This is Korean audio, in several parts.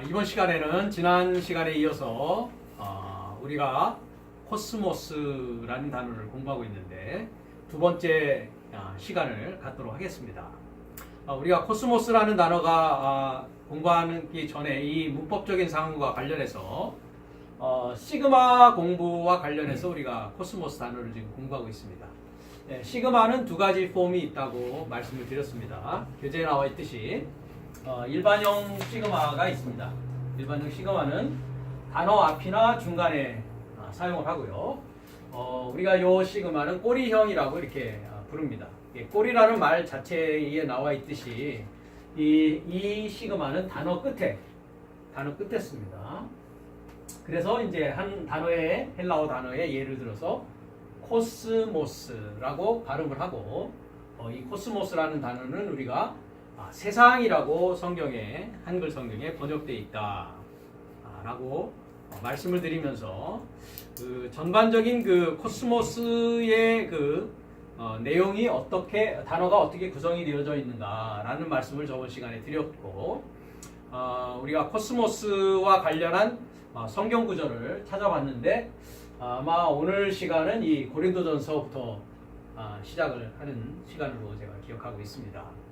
이번 시간에는 지난 시간에 이어서 우리가 코스모스라는 단어를 공부하고 있는데 두 번째 시간을 갖도록 하겠습니다. 우리가 코스모스라는 단어가 공부하기 전에 이 문법적인 상황과 관련해서 시그마 공부와 관련해서 우리가 코스모스 단어를 지금 공부하고 있습니다. 시그마는 두 가지 폼이 있다고 말씀을 드렸습니다. 교재에 나와 있듯이 일반형 시그마가 있습니다. 일반형 시그마는 단어 앞이나 중간에 사용을 하고요. 우리가 이 시그마는 꼬리형이라고 이렇게 부릅니다. 꼬리라는 말 자체에 나와 있듯이 이 시그마는 단어 끝에 씁니다. 그래서 이제 한 단어의 헬라어 단어의 예를 들어서 코스모스라고 발음을 하고 이 코스모스라는 단어는 우리가 세상이라고 성경에 한글 성경에 번역되어 있다 라고 말씀을 드리면서 그 전반적인 그 코스모스의 그 내용이 단어가 어떻게 구성이 되어져 있는가라는 말씀을 저번 시간에 드렸고 우리가 코스모스와 관련한 성경 구절을 찾아봤는데 아마 오늘 시간은 이 고린도전서부터 시작을 하는 시간으로 제가 기억하고 있습니다.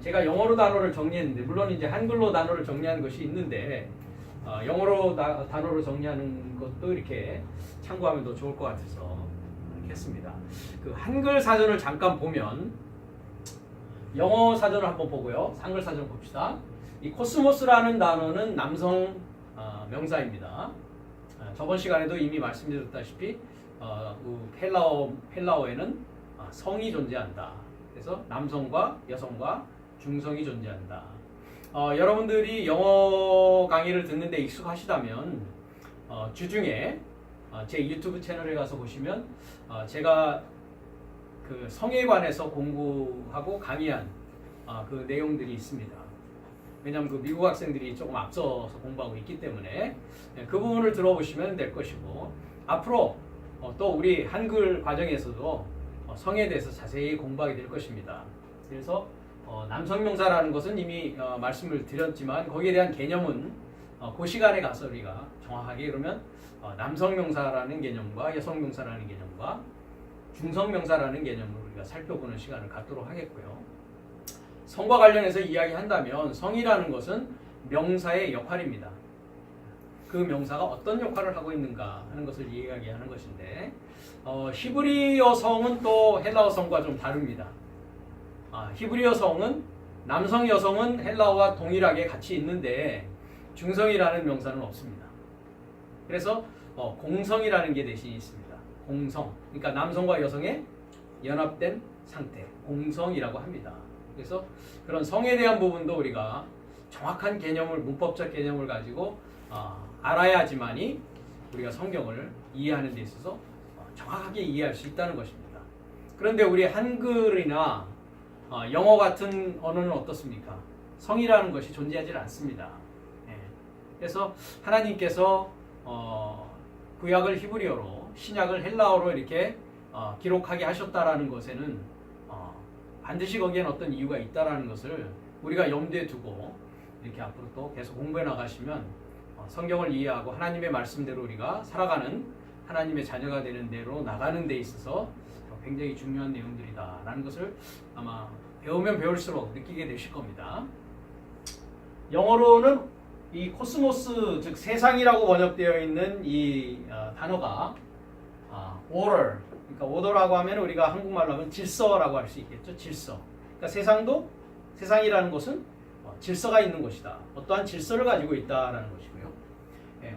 제가 영어로 단어를 정리했는데 물론 이제 한글로 단어를 정리하는 것이 있는데 영어로 단어를 정리하는 것도 이렇게 참고하면 더 좋을 것 같아서 이렇게 했습니다. 그 한글 사전을 잠깐 보면 영어 사전을 한번 보고요. 한글 사전을 봅시다. 이 코스모스라는 단어는 남성 명사입니다. 저번 시간에도 이미 말씀드렸다시피 헬라어에는 성이 존재한다. 그래서 남성과 여성과 중성이 존재한다. 여러분들이 영어 강의를 듣는데 익숙하시다면 주중에 제 유튜브 채널에 가서 보시면 제가 그 성에 관해서 공부하고 강의한 그 내용들이 있습니다. 왜냐하면 그 미국 학생들이 조금 앞서서 공부하고 있기 때문에 그 부분을 들어보시면 될 것이고 앞으로 또 우리 한글 과정에서도 성에 대해서 자세히 공부하게 될 것입니다. 그래서 남성명사라는 것은 이미 말씀을 드렸지만 거기에 대한 개념은 그 시간에 가서 우리가 정확하게 그러면 남성명사라는 개념과 여성명사라는 개념과 중성명사라는 개념을 우리가 살펴보는 시간을 갖도록 하겠고요. 성과 관련해서 이야기한다면 성이라는 것은 명사의 역할입니다. 그 명사가 어떤 역할을 하고 있는가 하는 것을 이야기하는 것인데 히브리어 성은 또 헬라어 성과 좀 다릅니다. 히브리어 성은 남성, 여성은 헬라어와 동일하게 같이 있는데 중성이라는 명사는 없습니다. 그래서 공성이라는 게 대신 있습니다. 공성, 그러니까 남성과 여성의 연합된 상태, 공성이라고 합니다. 그래서 그런 성에 대한 부분도 우리가 정확한 개념을, 문법적 개념을 가지고 알아야지만이 우리가 성경을 이해하는 데 있어서 정확하게 이해할 수 있다는 것입니다. 그런데 우리 한글이나 영어 같은 언어는 어떻습니까? 성이라는 것이 존재하지 않습니다. 그래서 하나님께서 구약을 히브리어로, 신약을 헬라어로 이렇게 기록하게 하셨다라는 것에는 반드시 거기엔 어떤 이유가 있다라는 것을 우리가 염두에 두고 이렇게 앞으로 또 계속 공부해 나가시면 성경을 이해하고 하나님의 말씀대로 우리가 살아가는 하나님의 자녀가 되는 대로 나가는 데 있어서 굉장히 중요한 내용들이다라는 것을 아마 배우면 배울수록 느끼게 되실 겁니다. 영어로는 이 코스모스, 즉 세상이라고 번역되어 있는 이 단어가 order, 그러니까 order라고 하면 우리가 한국말로 하면 질서라고 할 수 있겠죠. 질서. 그러니까 세상이라는 것은 질서가 있는 것이다. 어떠한 질서를 가지고 있다라는 것이고요.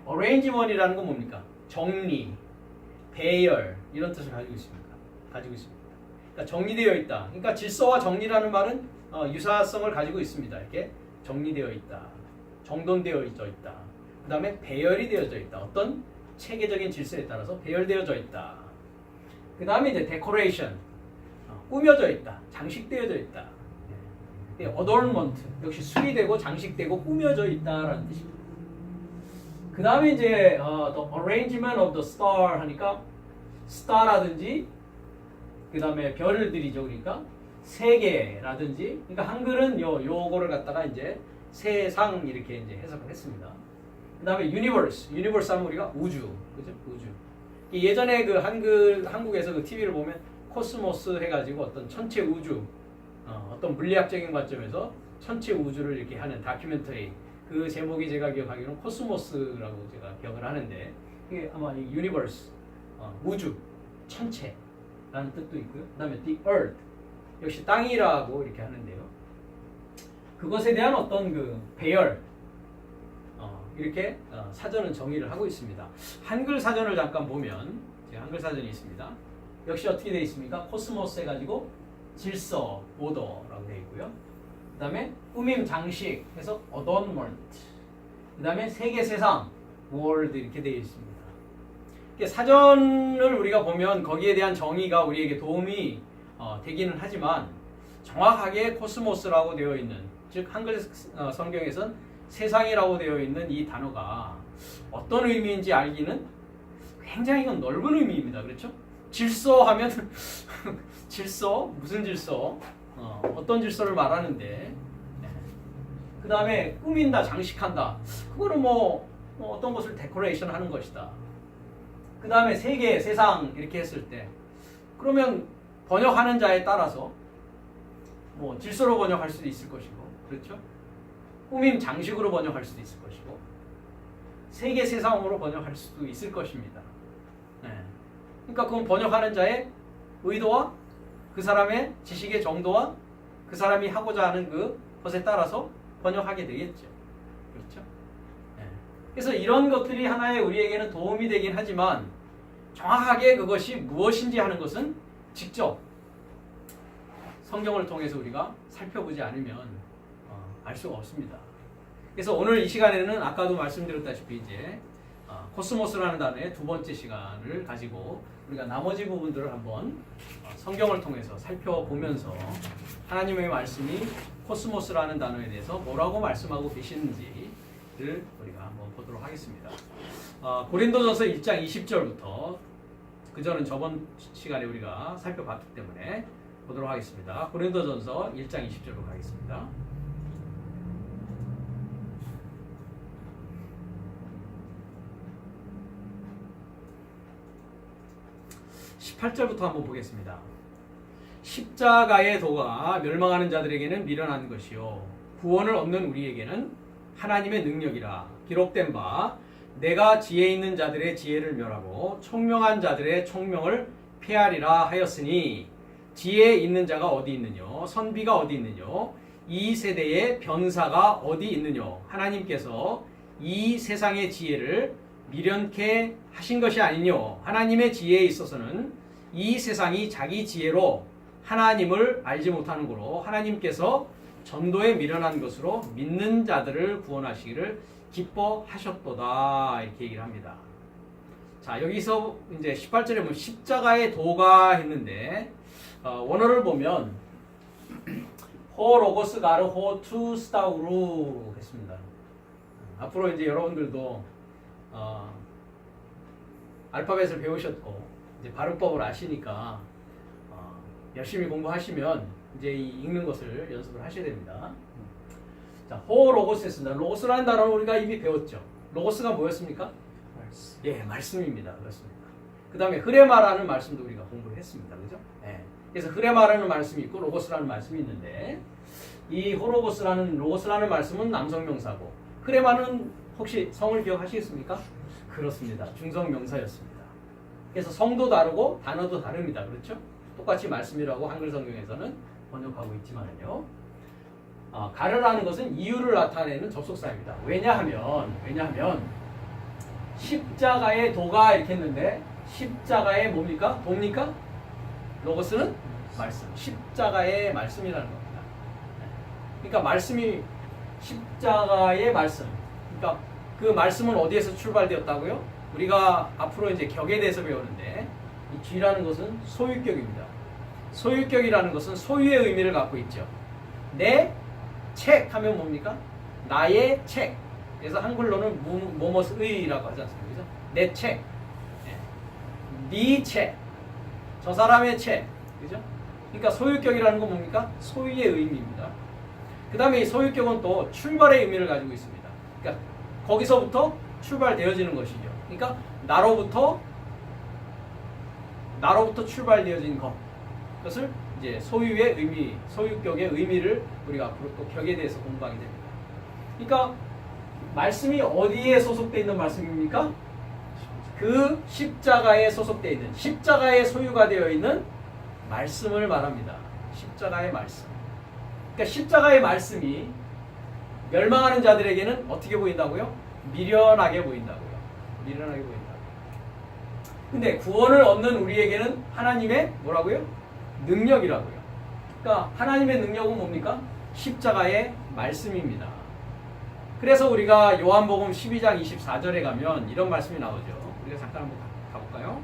arrangement이라는 건 뭡니까? 정리, 배열 이런 뜻을 가지고 있습니다. 그러니까 정리되어 있다. 그러니까 질서와 정리라는 말은 유사성을 가지고 있습니다. 이렇게 정리되어 있다, 정돈되어 있다. 그 다음에 배열이 되어져 있다. 어떤 체계적인 질서에 따라서 배열되어져 있다. 그 다음에 이제 decoration, 꾸며져 있다, 장식되어져 있다. adornment, 역시 수리되고 장식되고 꾸며져 있다라는 뜻입니다. 그 다음에 이제 the arrangement of the star 하니까 star라든지 그 다음에 별들이죠. 그러니까 세계라든지, 그러니까 한글은 요거를 갖다가 이제 세상 이렇게 이제 해석을 했습니다. 그다음에 universe 하면 우리가 우주, 그죠? 우주. 예전에 그 한국에서 그 TV를 보면 코스모스 해가지고 어떤 천체 우주, 어떤 물리학적인 관점에서 천체 우주를 이렇게 하는 다큐멘터리, 그 제목이 제가 기억하기로는 코스모스라고 제가 기억을 하는데, 이게 아마 이 universe, 우주, 천체라는 뜻도 있고요. 그다음에 the earth, 역시 땅이라고 이렇게 하는데요. 그것에 대한 어떤 그 배열, 이렇게 사전은 정의를 하고 있습니다. 한글 사전을 잠깐 보면, 제가 한글 사전이 있습니다. 역시 어떻게 되어 있습니까? 코스모스 해가지고 질서, 오더라고 되어 있고요. 그 다음에 꾸밈, 장식 해서 adornment, 그 다음에 세계, 세상, world 이렇게 되어 있습니다. 사전을 우리가 보면 거기에 대한 정의가 우리에게 도움이 되기는 하지만 정확하게 코스모스라고 되어 있는, 즉 한글 성경에선 세상이라고 되어 있는 이 단어가 어떤 의미인지 알기는 굉장히 넓은 의미입니다. 그렇죠? 질서 하면 질서? 무슨 질서? 어떤 질서를 말하는데, 그 다음에 꾸민다, 장식한다. 그거는 뭐 어떤 것을 데코레이션 하는 것이다. 그 다음에 세계, 세상 이렇게 했을 때, 그러면 번역하는 자에 따라서 뭐 질서로 번역할 수도 있을 것이고, 그렇죠? 꾸밈, 장식으로 번역할 수도 있을 것이고, 세계, 세상으로 번역할 수도 있을 것입니다. 그러니까 그건 번역하는 자의 의도와 그 사람의 지식의 정도와 그 사람이 하고자 하는 그것에 따라서 번역하게 되겠죠. 그렇죠? 그래서 이런 것들이 하나의 우리에게는 도움이 되긴 하지만 정확하게 그것이 무엇인지 하는 것은 직접 성경을 통해서 우리가 살펴보지 않으면 알 수가 없습니다. 그래서 오늘 이 시간에는 아까도 말씀드렸다시피 이제 코스모스라는 단어의 두 번째 시간을 가지고 우리가 나머지 부분들을 한번 성경을 통해서 살펴보면서 하나님의 말씀이 코스모스라는 단어에 대해서 뭐라고 말씀하고 계시는지를 우리가 한번 보도록 하겠습니다. 고린도전서 1장 20절부터, 그전은 저번 시간에 우리가 살펴봤기 때문에 보도록 하겠습니다. 고린도전서 1장 20절로 가겠습니다. 18절부터 한번 보겠습니다. 십자가의 도가 멸망하는 자들에게는 미련한 것이요 구원을 얻는 우리에게는 하나님의 능력이라. 기록된 바 내가 지혜 있는 자들의 지혜를 멸하고 총명한 자들의 총명을 폐하리라 하였으니 지혜 있는 자가 어디 있느뇨? 선비가 어디 있느뇨? 이 세대의 변사가 어디 있느뇨? 하나님께서 이 세상의 지혜를 미련케 하신 것이 아니뇨? 하나님의 지혜에 있어서는 이 세상이 자기 지혜로 하나님을 알지 못하는 거로 하나님께서 전도에 미련한 것으로 믿는 자들을 구원하시기를 기뻐하셨도다. 이렇게 얘기를 합니다. 자, 여기서 이제 18절에 보면 십자가의 도가 했는데, 원어를 보면 호 로고스 가르 호 투 스타우루 했습니다. 앞으로 이제 여러분들도 알파벳을 배우셨고 이제 발음법을 아시니까 열심히 공부하시면 이제 이 읽는 것을 연습을 하셔야 됩니다. 자, 호 로고스 했습니다. 로고스라는 단어는 우리가 이미 배웠죠. 로고스가 뭐였습니까? 말씀. 예, 말씀입니다. 그렇습니다. 그 다음에 흐레마라는 말씀도 우리가 공부를 했습니다. 그죠? 예. 그래서 흐레마라는 말씀이 있고 로고스라는 말씀이 있는데, 이 로고스라는 말씀은 남성명사고, 흐레마는 혹시 성을 기억하시겠습니까? 그렇습니다. 중성명사였습니다. 그래서 성도 다르고 단어도 다릅니다. 그렇죠? 똑같이 말씀이라고 한글 성경에서는 번역하고 있지만요. 가르라는 것은 이유를 나타내는 접속사입니다. 왜냐하면 십자가의 도가 이렇게 했는데, 십자가의 뭡니까? 도입니까? 로고스는 말씀. 십자가의 말씀이라는 겁니다. 그러니까 말씀이 십자가의 말씀. 그러니까 그 말씀은 어디에서 출발되었다고요? 우리가 앞으로 이제 격에 대해서 배우는데, 이 쥐라는 것은 소유격입니다. 소유격이라는 것은 소유의 의미를 갖고 있죠. 내 책 하면 뭡니까? 나의 책. 그래서 한글로는 뭐뭐의라고 하지 않습니까? 내 책, 네 책, 저 사람의 책, 그죠? 그러니까 소유격이라는 건 뭡니까? 소유의 의미입니다. 그 다음에 이 소유격은 또 출발의 의미를 가지고 있습니다. 그러니까 거기서부터 출발되어지는 것이죠. 그러니까 나로부터 출발되어진 것. 그것을 이제 소유의 의미, 소유격의 의미를 우리가 앞으로 또 격에 대해서 공부하게 됩니다. 그러니까 말씀이 어디에 소속되어 있는 말씀입니까? 그 십자가에 소속되어 있는, 십자가에 소유가 되어 있는 말씀을 말합니다. 십자가의 말씀. 그러니까 십자가의 말씀이 멸망하는 자들에게는 어떻게 보인다고요? 미련하게 보인다고요. 미련하게 보인다. 근데 구원을 얻는 우리에게는 하나님의 뭐라고요? 능력이라고요. 그러니까 하나님의 능력은 뭡니까? 십자가의 말씀입니다. 그래서 우리가 요한복음 12장 24절에 가면 이런 말씀이 나오죠. 우리가 잠깐 한번 가볼까요?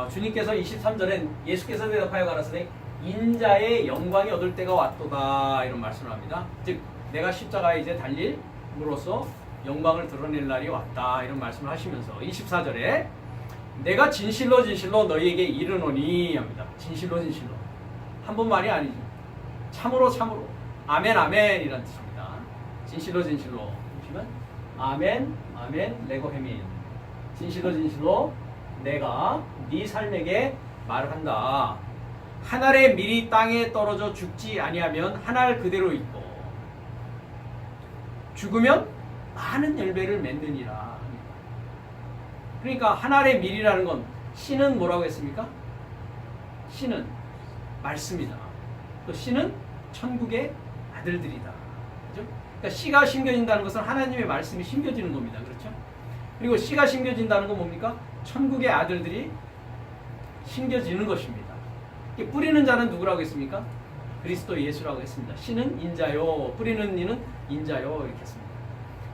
주님께서 23절에 예수께서 대답하여 가라사대 인자의 영광이 얻을 때가 왔도다 이런 말씀을 합니다. 즉 내가 십자가에 이제 달림으로써 영광을 드러낼 날이 왔다 이런 말씀을 하시면서 24절에 내가 진실로 진실로 너희에게 이르노니 합니다. 진실로 진실로 한 번 말이 아니죠. 참으로 참으로 아멘 아멘 이란 뜻입니다. 진실로 진실로 보시면 아멘 아멘 레고헤민 진실로 진실로 내가 네 삶에게 말을 한다. 한 알의 밀이 땅에 떨어져 죽지 아니하면 한 알 그대로 있고 죽으면 많은 열매를 맺느니라. 그러니까 한 알의 밀이라는 건 씨는 뭐라고 했습니까? 씨는 말씀이다. 또 씨는 천국의 아들들이다. 그렇죠? 그러니까 씨가 심겨진다는 것은 하나님의 말씀이 심겨지는 겁니다. 그렇죠? 그리고 씨가 심겨진다는 건 뭡니까? 천국의 아들들이 심겨지는 것입니다. 뿌리는 자는 누구라고 했습니까? 그리스도 예수라고 했습니다. 씨는 인자요, 뿌리는 이는 인자요 이렇게 했습니다.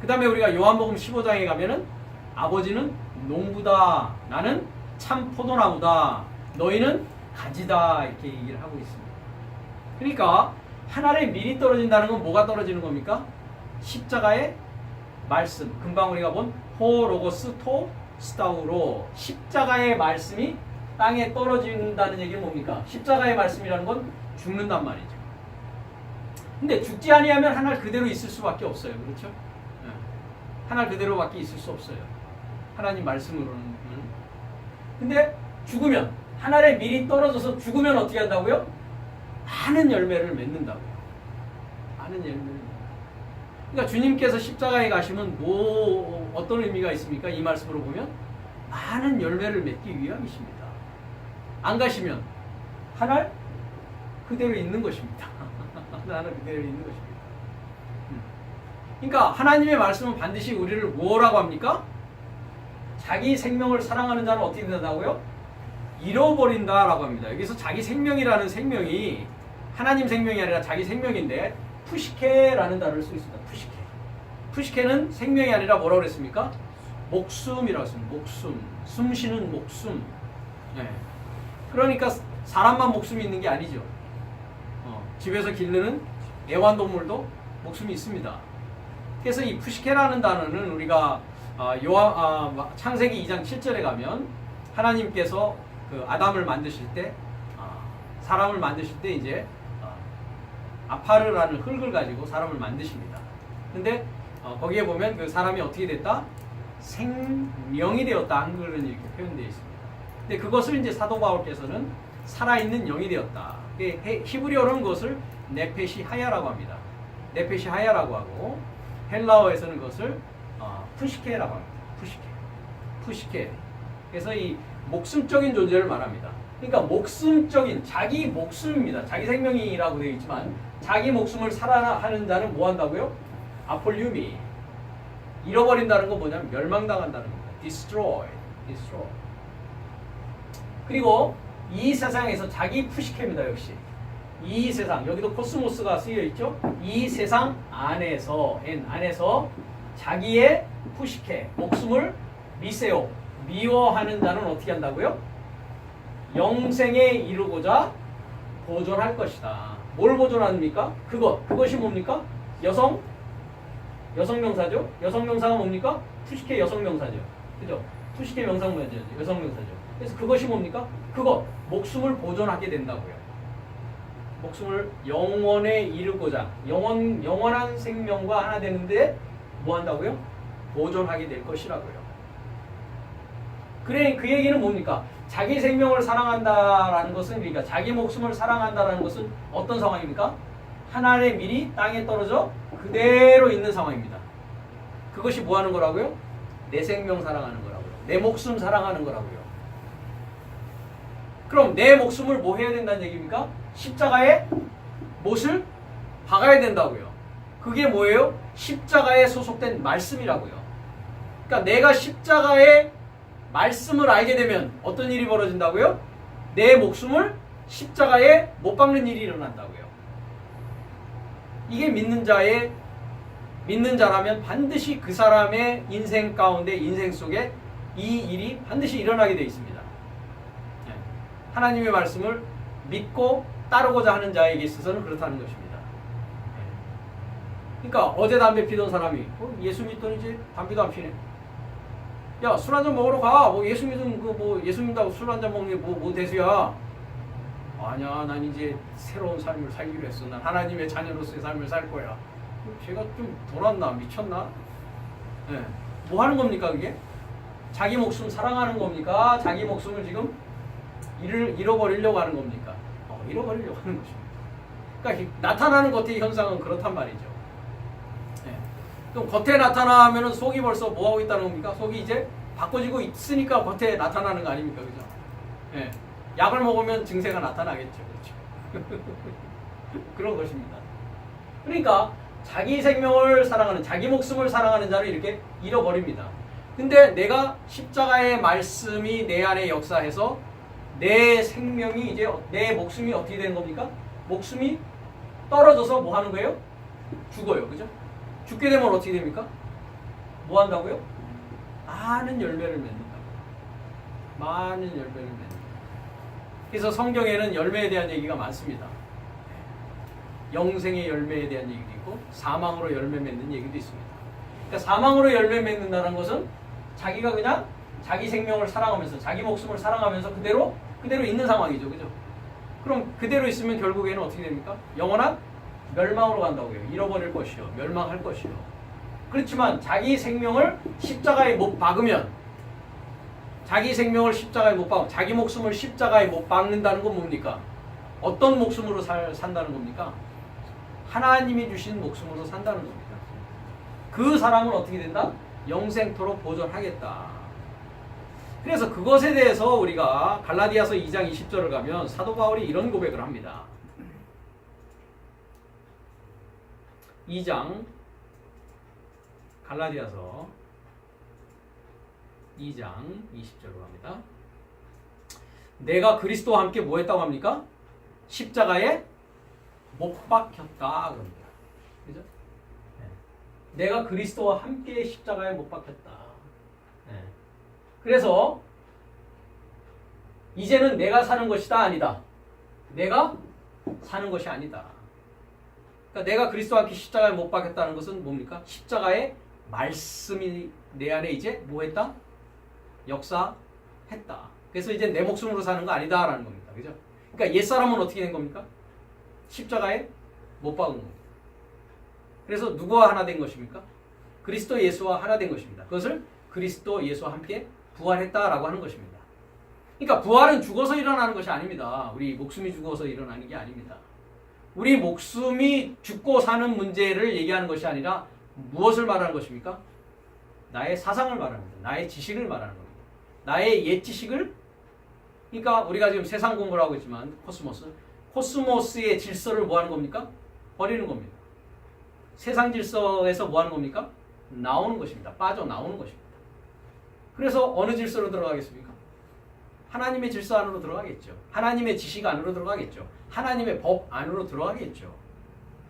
그 다음에 우리가 요한복음 15장에 가면은 아버지는 농부다, 나는 참 포도나무다, 너희는 가지다 이렇게 얘기를 하고 있습니다. 그러니까 한 알의 밀이 떨어진다는 건 뭐가 떨어지는 겁니까? 십자가의 말씀. 금방 우리가 본 호로고스 토 스타우로 십자가의 말씀이 땅에 떨어진다는 얘기는 뭡니까? 십자가의 말씀이라는 건 죽는단 말이죠. 근데 죽지 아니하면 한 알 그대로 있을 수밖에 없어요. 그렇죠? 한 알 그대로밖에 있을 수 없어요. 하나님 말씀으로는. 근데 죽으면 한 알의 밀이 떨어져서 죽으면 어떻게 한다고요? 많은 열매를 맺는다고요. 많은 열매를. 그러니까 주님께서 십자가에 가시면 어떤 의미가 있습니까? 이 말씀으로 보면 많은 열매를 맺기 위함이십니다. 안 가시면 한 알 그대로 있는 것입니다. 한 알 그대로 있는 것입니다. 그러니까 하나님의 말씀은 반드시 우리를 뭐라고 합니까? 자기 생명을 사랑하는 자는 어떻게 된다고요? 잃어버린다라고 합니다. 여기서 자기 생명이라는 생명이 하나님 생명이 아니라 자기 생명인데 푸시케라는 단어를 쓰고 있습니다. 푸시케. 푸시케는 생명이 아니라 뭐라고 그랬습니까? 목숨이라고 했습니다. 목숨. 숨 쉬는 목숨. 네. 그러니까 사람만 목숨이 있는 게 아니죠. 집에서 기르는 애완동물도 목숨이 있습니다. 그래서 이 푸시케라는 단어는 우리가 창세기 2장 7절에 가면 하나님께서 그 아담을 만드실 때 사람을 만드실 때 이제 아파르라는 흙을 가지고 사람을 만드십니다. 근데 거기에 보면 그 사람이 어떻게 됐다? 생명이 되었다. 한글은 이렇게 표현되어 있습니다. 근데 그것을 이제 사도 바울께서는 살아있는 영이 되었다. 히브리어로는 그것을 네페시 하야라고 합니다. 네페시 하야라고 하고 헬라어에서는 그것을 푸시케라고 합니다. 푸시케. 그래서 이 목숨적인 존재를 말합니다. 그러니까 목숨적인 자기 목숨입니다. 자기 생명이라고 되어 있지만 자기 목숨을 살아하는 자는 뭐 한다고요? 아폴리움이 잃어버린다는 건 뭐냐면 멸망당한다는 겁니다. destroy. 그리고 이 세상에서 자기 푸시케입니다. 역시 이 세상, 여기도 코스모스가 쓰여 있죠. 이 세상 안에서 자기의 푸시케, 목숨을 미세오, 미워하는 자는 어떻게 한다고요? 영생에 이르고자 보존할 것이다. 뭘 보존합니까? 그것이 뭡니까? 여성, 여성명사죠. 여성명사가 뭡니까? 투식해 여성명사죠. 그죠? 투식해 명사죠. 여성명사죠. 그래서 그것이 뭡니까? 그것 목숨을 보존하게 된다고요. 목숨을 영원에 이르고자 영원한 생명과 하나 되는데 뭐 한다고요? 보존하게 될 것이라고요. 그래 그 얘기는 뭡니까? 자기 생명을 사랑한다라는 것은 그러니까 자기 목숨을 사랑한다라는 것은 어떤 상황입니까? 하늘의 밀이 땅에 떨어져 그대로 있는 상황입니다. 그것이 뭐 하는 거라고요? 내 생명 사랑하는 거라고요. 내 목숨 사랑하는 거라고요. 그럼 내 목숨을 뭐 해야 된다는 얘기입니까? 십자가에 못을 박아야 된다고요. 그게 뭐예요? 십자가에 소속된 말씀이라고요. 그러니까 내가 십자가의 말씀을 알게 되면 어떤 일이 벌어진다고요? 내 목숨을 십자가에 못 박는 일이 일어난다고요. 이게 믿는 자라면 반드시 그 사람의 인생 가운데 인생 속에 이 일이 반드시 일어나게 되어 있습니다. 하나님의 말씀을 믿고 따르고자 하는 자에게 있어서는 그렇다는 것입니다. 그러니까 어제 담배 피던 사람이 예수 믿더니 이제 담배도 안 피네. 야, 술 한잔 먹으러 가. 뭐 예수 믿으면 예수 믿다고 술 한잔 먹는 게 뭐 대수야. 아니야, 난 이제 새로운 삶을 살기로 했어. 난 하나님의 자녀로서의 삶을 살 거야. 제가 좀 돌았나? 미쳤나? 네. 뭐 하는 겁니까, 그게? 자기 목숨 사랑하는 겁니까? 자기 목숨을 지금 잃어버리려고 하는 겁니까? 잃어버리려고 하는 것입니다. 그러니까 나타나는 겉의 현상은 그렇단 말이죠. 네. 그럼 겉에 나타나면은 속이 벌써 뭐 하고 있다는 겁니까? 속이 이제 바꿔지고 있으니까 겉에 나타나는 거 아닙니까, 그죠? 네. 약을 먹으면 증세가 나타나겠죠, 그렇죠? 그런 것입니다. 그러니까 자기 생명을 사랑하는, 자기 목숨을 사랑하는 자를 이렇게 잃어버립니다. 근데 내가 십자가의 말씀이 내 안에 역사해서 내 생명이 이제 내 목숨이 어떻게 되는 겁니까? 목숨이 떨어져서 뭐 하는 거예요? 죽어요. 그죠? 죽게 되면 어떻게 됩니까? 뭐 한다고요? 많은 열매를 맺는다. 많은 열매를 맺는다. 그래서 성경에는 열매에 대한 얘기가 많습니다. 영생의 열매에 대한 얘기도 있고 사망으로 열매 맺는 얘기도 있습니다. 그러니까 사망으로 열매 맺는다는 것은 자기가 그냥 자기 생명을 사랑하면서 자기 목숨을 사랑하면서 그대로 있는 상황이죠. 그죠? 그럼 그대로 있으면 결국에는 어떻게 됩니까? 영원한 멸망으로 간다고요. 잃어버릴 것이요. 멸망할 것이요. 그렇지만 자기 생명을 십자가에 못 박으면 자기 생명을 십자가에 못 박으면 자기 목숨을 십자가에 못 박는다는 건 뭡니까? 어떤 목숨으로 산다는 겁니까? 하나님이 주신 목숨으로 산다는 겁니다. 그 사람은 어떻게 된다? 영생토록 보존하겠다. 그래서 그것에 대해서 우리가 갈라디아서 2장 20절을 가면 사도 바울이 이런 고백을 합니다. 2장 갈라디아서 2장 20절로 갑니다. 내가 그리스도와 함께 뭐 했다고 합니까? 십자가에 못 박혔다 그럽니다. 그죠? 네. 내가 그리스도와 함께 십자가에 못 박혔다. 네. 그래서 이제는 내가 사는 것이다 아니다. 내가 사는 것이 아니다. 그러니까 내가 그리스도와 함께 십자가에 못 박혔다는 것은 뭡니까? 십자가의 말씀이 내 안에 이제 뭐 했다? 역사했다. 그래서 이제 내 목숨으로 사는 거 아니다라는 겁니다. 그죠? 그러니까 옛사람은 어떻게 된 겁니까? 십자가에 못 박은 겁니다. 그래서 누구와 하나 된 것입니까? 그리스도 예수와 하나 된 것입니다. 그것을 그리스도 예수와 함께 부활했다라고 하는 것입니다. 그러니까 부활은 죽어서 일어나는 것이 아닙니다. 우리 목숨이 죽어서 일어나는 게 아닙니다. 우리 목숨이 죽고 사는 문제를 얘기하는 것이 아니라 무엇을 말하는 것입니까? 나의 사상을 말하는 겁니다. 나의 지식을 말하는 겁니다. 나의 옛 지식을, 그러니까 우리가 지금 세상 공부를 하고 있지만 코스모스의 질서를 뭐 하는 겁니까? 버리는 겁니다. 세상 질서에서 뭐 하는 겁니까? 나오는 것입니다. 빠져나오는 것입니다. 그래서 어느 질서로 들어가겠습니까? 하나님의 질서 안으로 들어가겠죠. 하나님의 지식 안으로 들어가겠죠. 하나님의 법 안으로 들어가겠죠.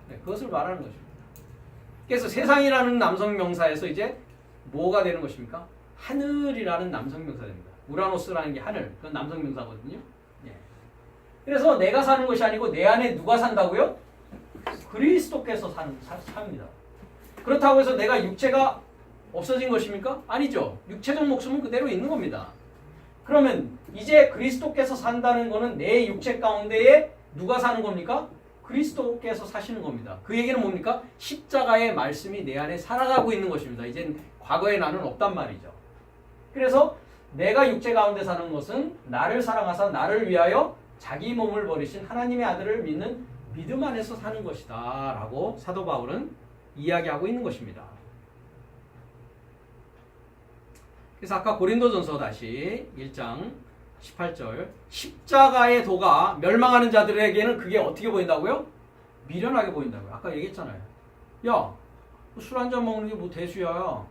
네, 그것을 말하는 것입니다. 그래서 세상이라는 남성 명사에서 이제 뭐가 되는 것입니까? 하늘이라는 남성 명사가 됩니다. 우라노스라는 게 하늘, 그건 남성 명사거든요. 네. 그래서 내가 사는 것이 아니고 내 안에 누가 산다고요? 그리스도께서 삽니다. 그렇다고 해서 내가 육체가 없어진 것입니까? 아니죠. 육체적 목숨은 그대로 있는 겁니다. 그러면 이제 그리스도께서 산다는 거는 내 육체 가운데에 누가 사는 겁니까? 그리스도께서 사시는 겁니다. 그 얘기는 뭡니까? 십자가의 말씀이 내 안에 살아가고 있는 것입니다. 이젠 과거의 나는 없단 말이죠. 그래서 내가 육체 가운데 사는 것은 나를 사랑하사 나를 위하여 자기 몸을 버리신 하나님의 아들을 믿는 믿음 안에서 사는 것이다 라고 사도 바울은 이야기하고 있는 것입니다. 그래서 아까 고린도전서 다시 1장 18절 십자가의 도가 멸망하는 자들에게는 그게 어떻게 보인다고요? 미련하게 보인다고요. 아까 얘기했잖아요. 야, 술 한잔 먹는 게 뭐 대수야.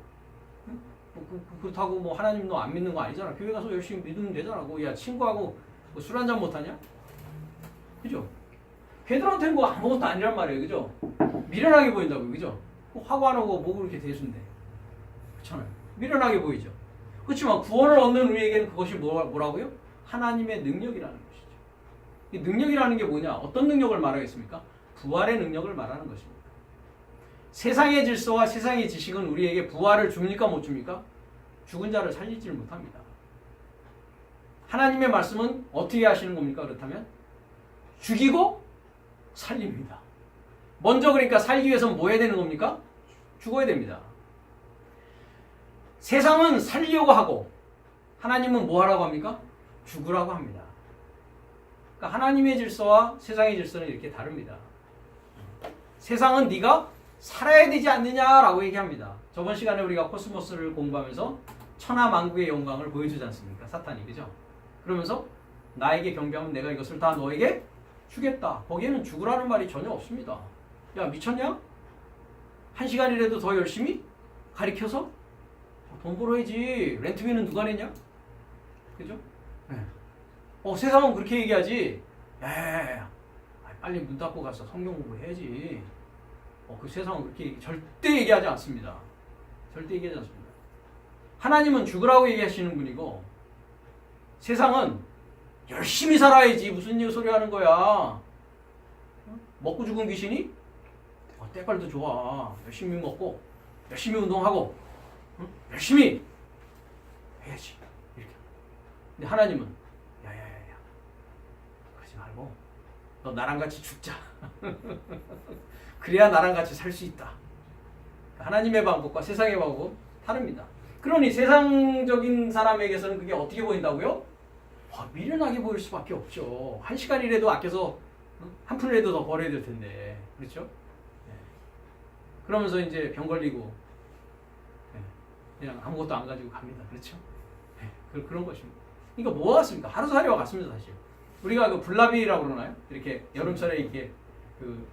그렇다고 뭐 하나님 너 안 믿는 거 아니잖아. 교회 가서 열심히 믿으면 되잖아. 야, 친구하고 뭐 술 한잔 못하냐? 그죠? 걔들한테는 뭐 아무것도 아니란 말이에요. 그죠? 미련하게 보인다고요. 그죠? 화가 안 오고 뭐 그렇게 대수인데. 그렇잖아요. 미련하게 보이죠. 그렇지만 구원을 얻는 우리에게는 그것이 뭐라고요? 하나님의 능력이라는 것이죠. 이 능력이라는 게 뭐냐? 어떤 능력을 말하겠습니까? 부활의 능력을 말하는 것입니다. 세상의 질서와 세상의 지식은 우리에게 부활을 줍니까? 못 줍니까? 죽은 자를 살리지를 못합니다. 하나님의 말씀은 어떻게 하시는 겁니까? 그렇다면 죽이고 살립니다. 먼저 그러니까 살기 위해서는 뭐 해야 되는 겁니까? 죽어야 됩니다. 세상은 살리려고 하고 하나님은 뭐 하라고 합니까? 죽으라고 합니다. 그러니까 하나님의 질서와 세상의 질서는 이렇게 다릅니다. 세상은 네가 살아야 되지 않느냐라고 얘기합니다. 저번 시간에 우리가 코스모스를 공부하면서 천하만국의 영광을 보여주지 않습니까? 사탄이. 그죠? 그러면서 나에게 경배하면 내가 이것을 다 너에게 주겠다. 거기에는 죽으라는 말이 전혀 없습니다. 야, 미쳤냐? 한 시간이라도 더 열심히 가르쳐서 돈 벌어야지. 렌트비는 누가 내냐? 그죠? 네. 세상은 그렇게 얘기하지. 야, 빨리 문 닫고 가서 성경 공부해야지. 그 세상은 그렇게 절대 얘기하지 않습니다. 절대 얘기하지 않습니다. 하나님은 죽으라고 얘기하시는 분이고 세상은 열심히 살아야지. 무슨 소리 하는 거야. 먹고 죽은 귀신이 때깔도 좋아. 열심히 먹고 열심히 운동하고 열심히 해야지. 이렇게. 근데 하나님은 야야야야 그러지 말고 너 나랑 같이 죽자. 그래야 나랑 같이 살 수 있다. 하나님의 방법과 세상의 방법은 다릅니다. 그러니 세상적인 사람에게서는 그게 어떻게 보인다고요? 미련하게 보일 수밖에 없죠. 한 시간이라도 아껴서 한 푼이라도 더 벌어야 될 텐데. 그렇죠? 네. 그러면서 이제 병 걸리고 그냥 아무것도 안 가지고 갑니다. 그렇죠? 네. 그런 것입니다. 그러니까 뭐가 같습니까? 하루살이와 같습니다. 사실. 우리가 그 불나비라고 그러나요? 이렇게 여름철에 이렇게 그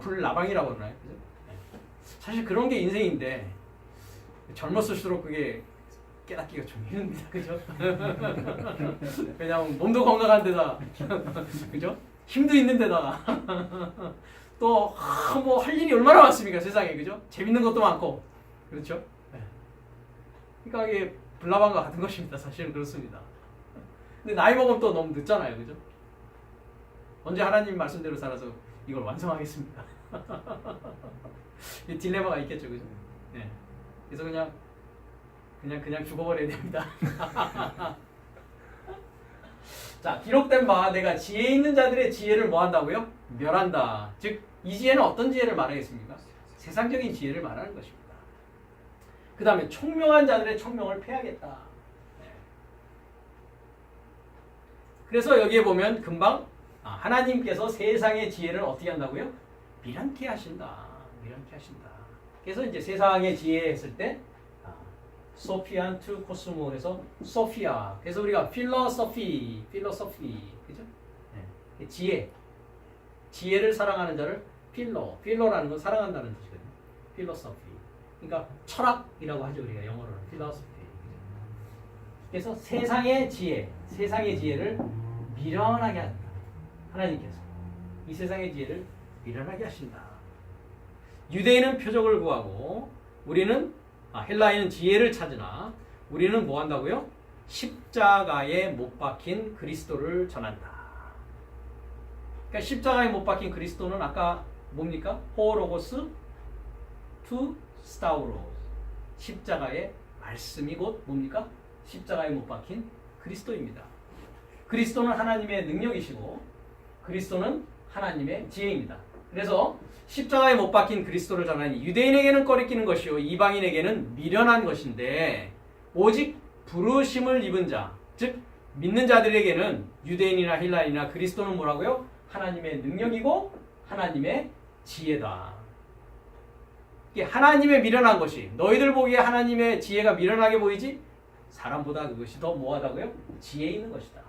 불나방이라고 그러나요? 그죠? 네. 사실 그런 게 인생인데 젊었을수록 그게 깨닫기가 좀 힘듭니다. 그죠? 왜냐하면 몸도 건강한 데다 그죠? 힘도 있는 데다가 또 뭐 할 일이 얼마나 많습니까? 세상에. 그죠? 재밌는 것도 많고. 그렇죠? 네. 그러니까 이게 불나방과 같은 것입니다. 사실은 그렇습니다. 근데 나이 먹으면 또 너무 늦잖아요. 그죠? 언제 하나님 말씀대로 살아서 이걸 완성하겠습니다. 이 딜레마가 있겠죠. 그죠? 네. 그래서 그냥 죽어버려야 됩니다. 자, 기록된 바 내가 지혜 있는 자들의 지혜를 뭐 한다고요? 멸한다. 즉, 이 지혜는 어떤 지혜를 말하겠습니까? 세상적인 지혜를 말하는 것입니다. 그 다음에 총명한 자들의 총명을 패하겠다. 네. 그래서 여기에 보면 금방 하나님께서 세상의 지혜를 어떻게 한다고요? 미련케 하신다. 미련케 하신다. 그래서 이제 세상의 지혜 했을 때 소피안 투 코스모에서 소피아. 그래서 우리가 필로소피, 그죠? 네. 지혜를 사랑하는 자를 필로라는 건 사랑한다는 뜻이거든요. 필로소피. 그러니까 철학이라고 하죠. 우리가 영어로는 필로소피. 그래서 세상의 지혜를 미련하게 한다. 하나님께서 이 세상의 지혜를 미련하게 하신다. 유대인은 표적을 구하고 우리는 헬라인은 지혜를 찾으나 우리는 뭐 한다고요? 십자가에 못 박힌 그리스도를 전한다. 그러니까 십자가에 못 박힌 그리스도는 아까 뭡니까? 호로고스 투 스타우로 십자가의 말씀이 곧 뭡니까? 십자가에 못 박힌 그리스도입니다. 그리스도는 하나님의 능력이시고 그리스도는 하나님의 지혜입니다. 그래서 십자가에 못 박힌 그리스도를 전하니 유대인에게는 꺼리끼는 것이요 이방인에게는 미련한 것인데 오직 부르심을 입은 자, 즉 믿는 자들에게는 유대인이나 헬라인이나 그리스도는 뭐라고요? 하나님의 능력이고 하나님의 지혜다. 이게 하나님의 미련한 것이 너희들 보기에 하나님의 지혜가 미련하게 보이지? 사람보다 그것이 더 뭐하다고요? 지혜 있는 것이다.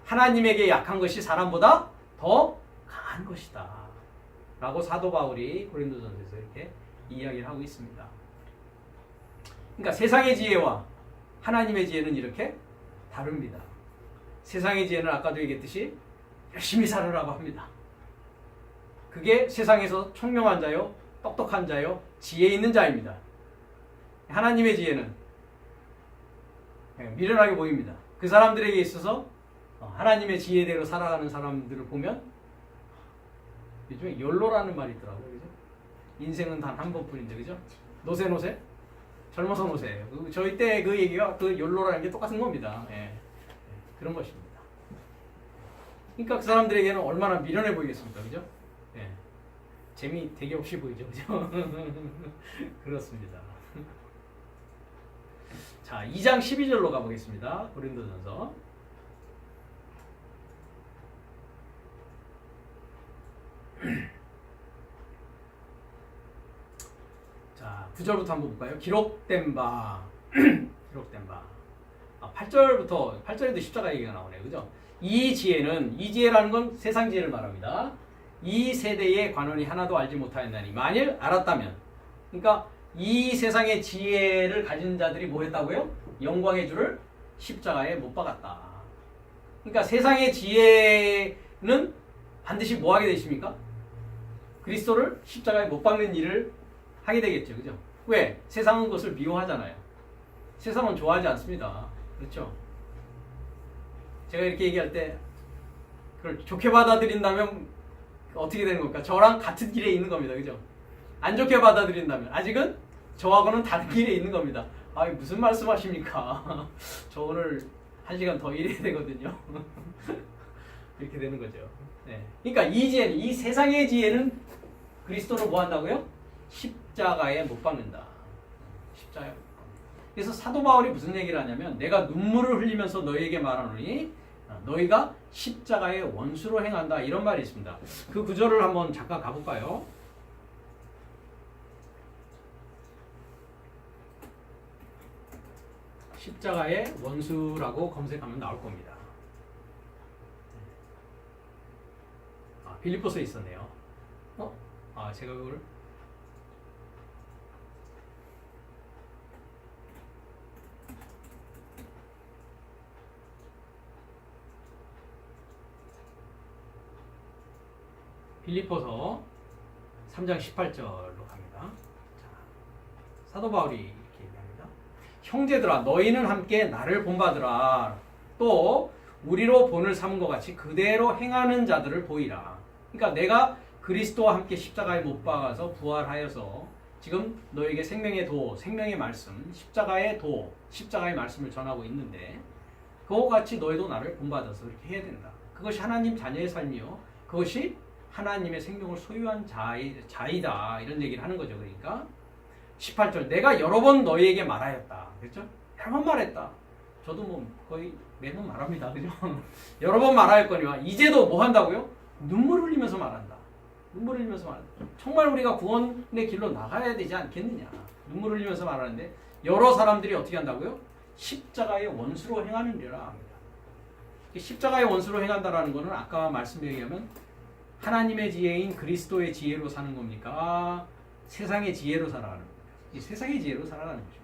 하나님에게 약한 것이 사람보다 더 강한 것이다. 라고 사도 바울이 고린도전서에서 이렇게 이야기를 하고 있습니다. 그러니까 세상의 지혜와 하나님의 지혜는 이렇게 다릅니다. 세상의 지혜는 아까도 얘기했듯이 열심히 살으라고 합니다. 그게 세상에서 총명한 자요, 똑똑한 자요, 지혜 있는 자입니다. 하나님의 지혜는 미련하게 보입니다. 그 사람들에게 있어서 하나님의 지혜대로 살아가는 사람들을 보면 요즘에 욜로라는 말이 있더라고요. 그죠? 인생은 단 한 번뿐인데, 그죠? 노세 노세? 젊어서 노세. 저희 때 그 얘기가 그 욜로라는 게 똑같은 겁니다. 예. 그런 것입니다. 그러니까 그 사람들에게는 얼마나 미련해 보이겠습니까? 그죠? 예. 재미 되게 없이 보이죠. 그죠? 그렇습니다. 자, 2장 12절로 가보겠습니다. 고린도전서. 자, 9절부터 한번 볼까요? 기록된 바. 기록된 바. 8절에도 십자가 얘기가 나오네요. 그죠? 이 지혜라는 건 세상 지혜를 말합니다. 이 세대의 관원이 하나도 알지 못하였나니 만일 알았다면, 그러니까 이 세상의 지혜를 가진 자들이 뭐 했다고요? 영광의 주를 십자가에 못 박았다. 그러니까 세상의 지혜는 반드시 뭐 하게 되십니까? 그리스도를 십자가에 못 박는 일을 하게 되겠죠. 그죠? 왜? 세상은 그것을 미워하잖아요. 세상은 좋아하지 않습니다. 그렇죠? 제가 이렇게 얘기할 때 그걸 좋게 받아들인다면 어떻게 되는 겁니까? 저랑 같은 길에 있는 겁니다. 그죠? 안 좋게 받아들인다면 아직은 저하고는 다른 길에 있는 겁니다. 아, 무슨 말씀하십니까? 저 오늘 1시간 더 일해야 되거든요. 이렇게 되는 거죠. 네. 그러니까 이 지혜는, 이 세상의 지혜는 그리스도를 뭐 한다고요? 십자가에 못 박는다. 십자가에 못 박는다. 그래서 사도 바울이 무슨 얘기를 하냐면 내가 눈물을 흘리면서 너희에게 말하노니 너희가 십자가의 원수로 행한다. 이런 말이 있습니다. 그 구절을 한번 잠깐 가볼까요? 십자가의 원수라고 검색하면 나올 겁니다. 빌립보서에 있었네요. 제가 그걸 빌립보서 3장 18절로 갑니다. 자, 사도 바울이 이렇게 얘기합니다. 형제들아 너희는 함께 나를 본받으라. 또 우리로 본을 삼은 것 같이 그대로 행하는 자들을 보이라. 그러니까 내가 그리스도와 함께 십자가에 못 박아서 부활하여서 지금 너에게 생명의 도, 생명의 말씀, 십자가의 도, 십자가의 말씀을 전하고 있는데 그와 같이 너희도 나를 본받아서 이렇게 해야 된다. 그것이 하나님 자녀의 삶이요. 그것이 하나님의 생명을 소유한 자이다. 이런 얘기를 하는 거죠. 그러니까 18절 내가 여러 번 너희에게 말하였다. 그렇죠? 여러 번 말했다. 저도 뭐 거의 매번 말합니다. 그죠? 여러 번 말하였거니와 이제도 뭐 한다고요? 눈물 흘리면서 말한다. 눈물 흘리면서 말한다. 정말 우리가 구원의 길로 나가야 되지 않겠느냐. 눈물 흘리면서 말하는데 여러 사람들이 어떻게 한다고요? 십자가의 원수로 행하느니라 합니다. 십자가의 원수로 행한다라는 것은 아까 말씀에 의하면 하나님의 지혜인 그리스도의 지혜로 사는 겁니까? 세상의 지혜로 살아가는 겁니다. 이 세상의 지혜로 살아가는 것입니다.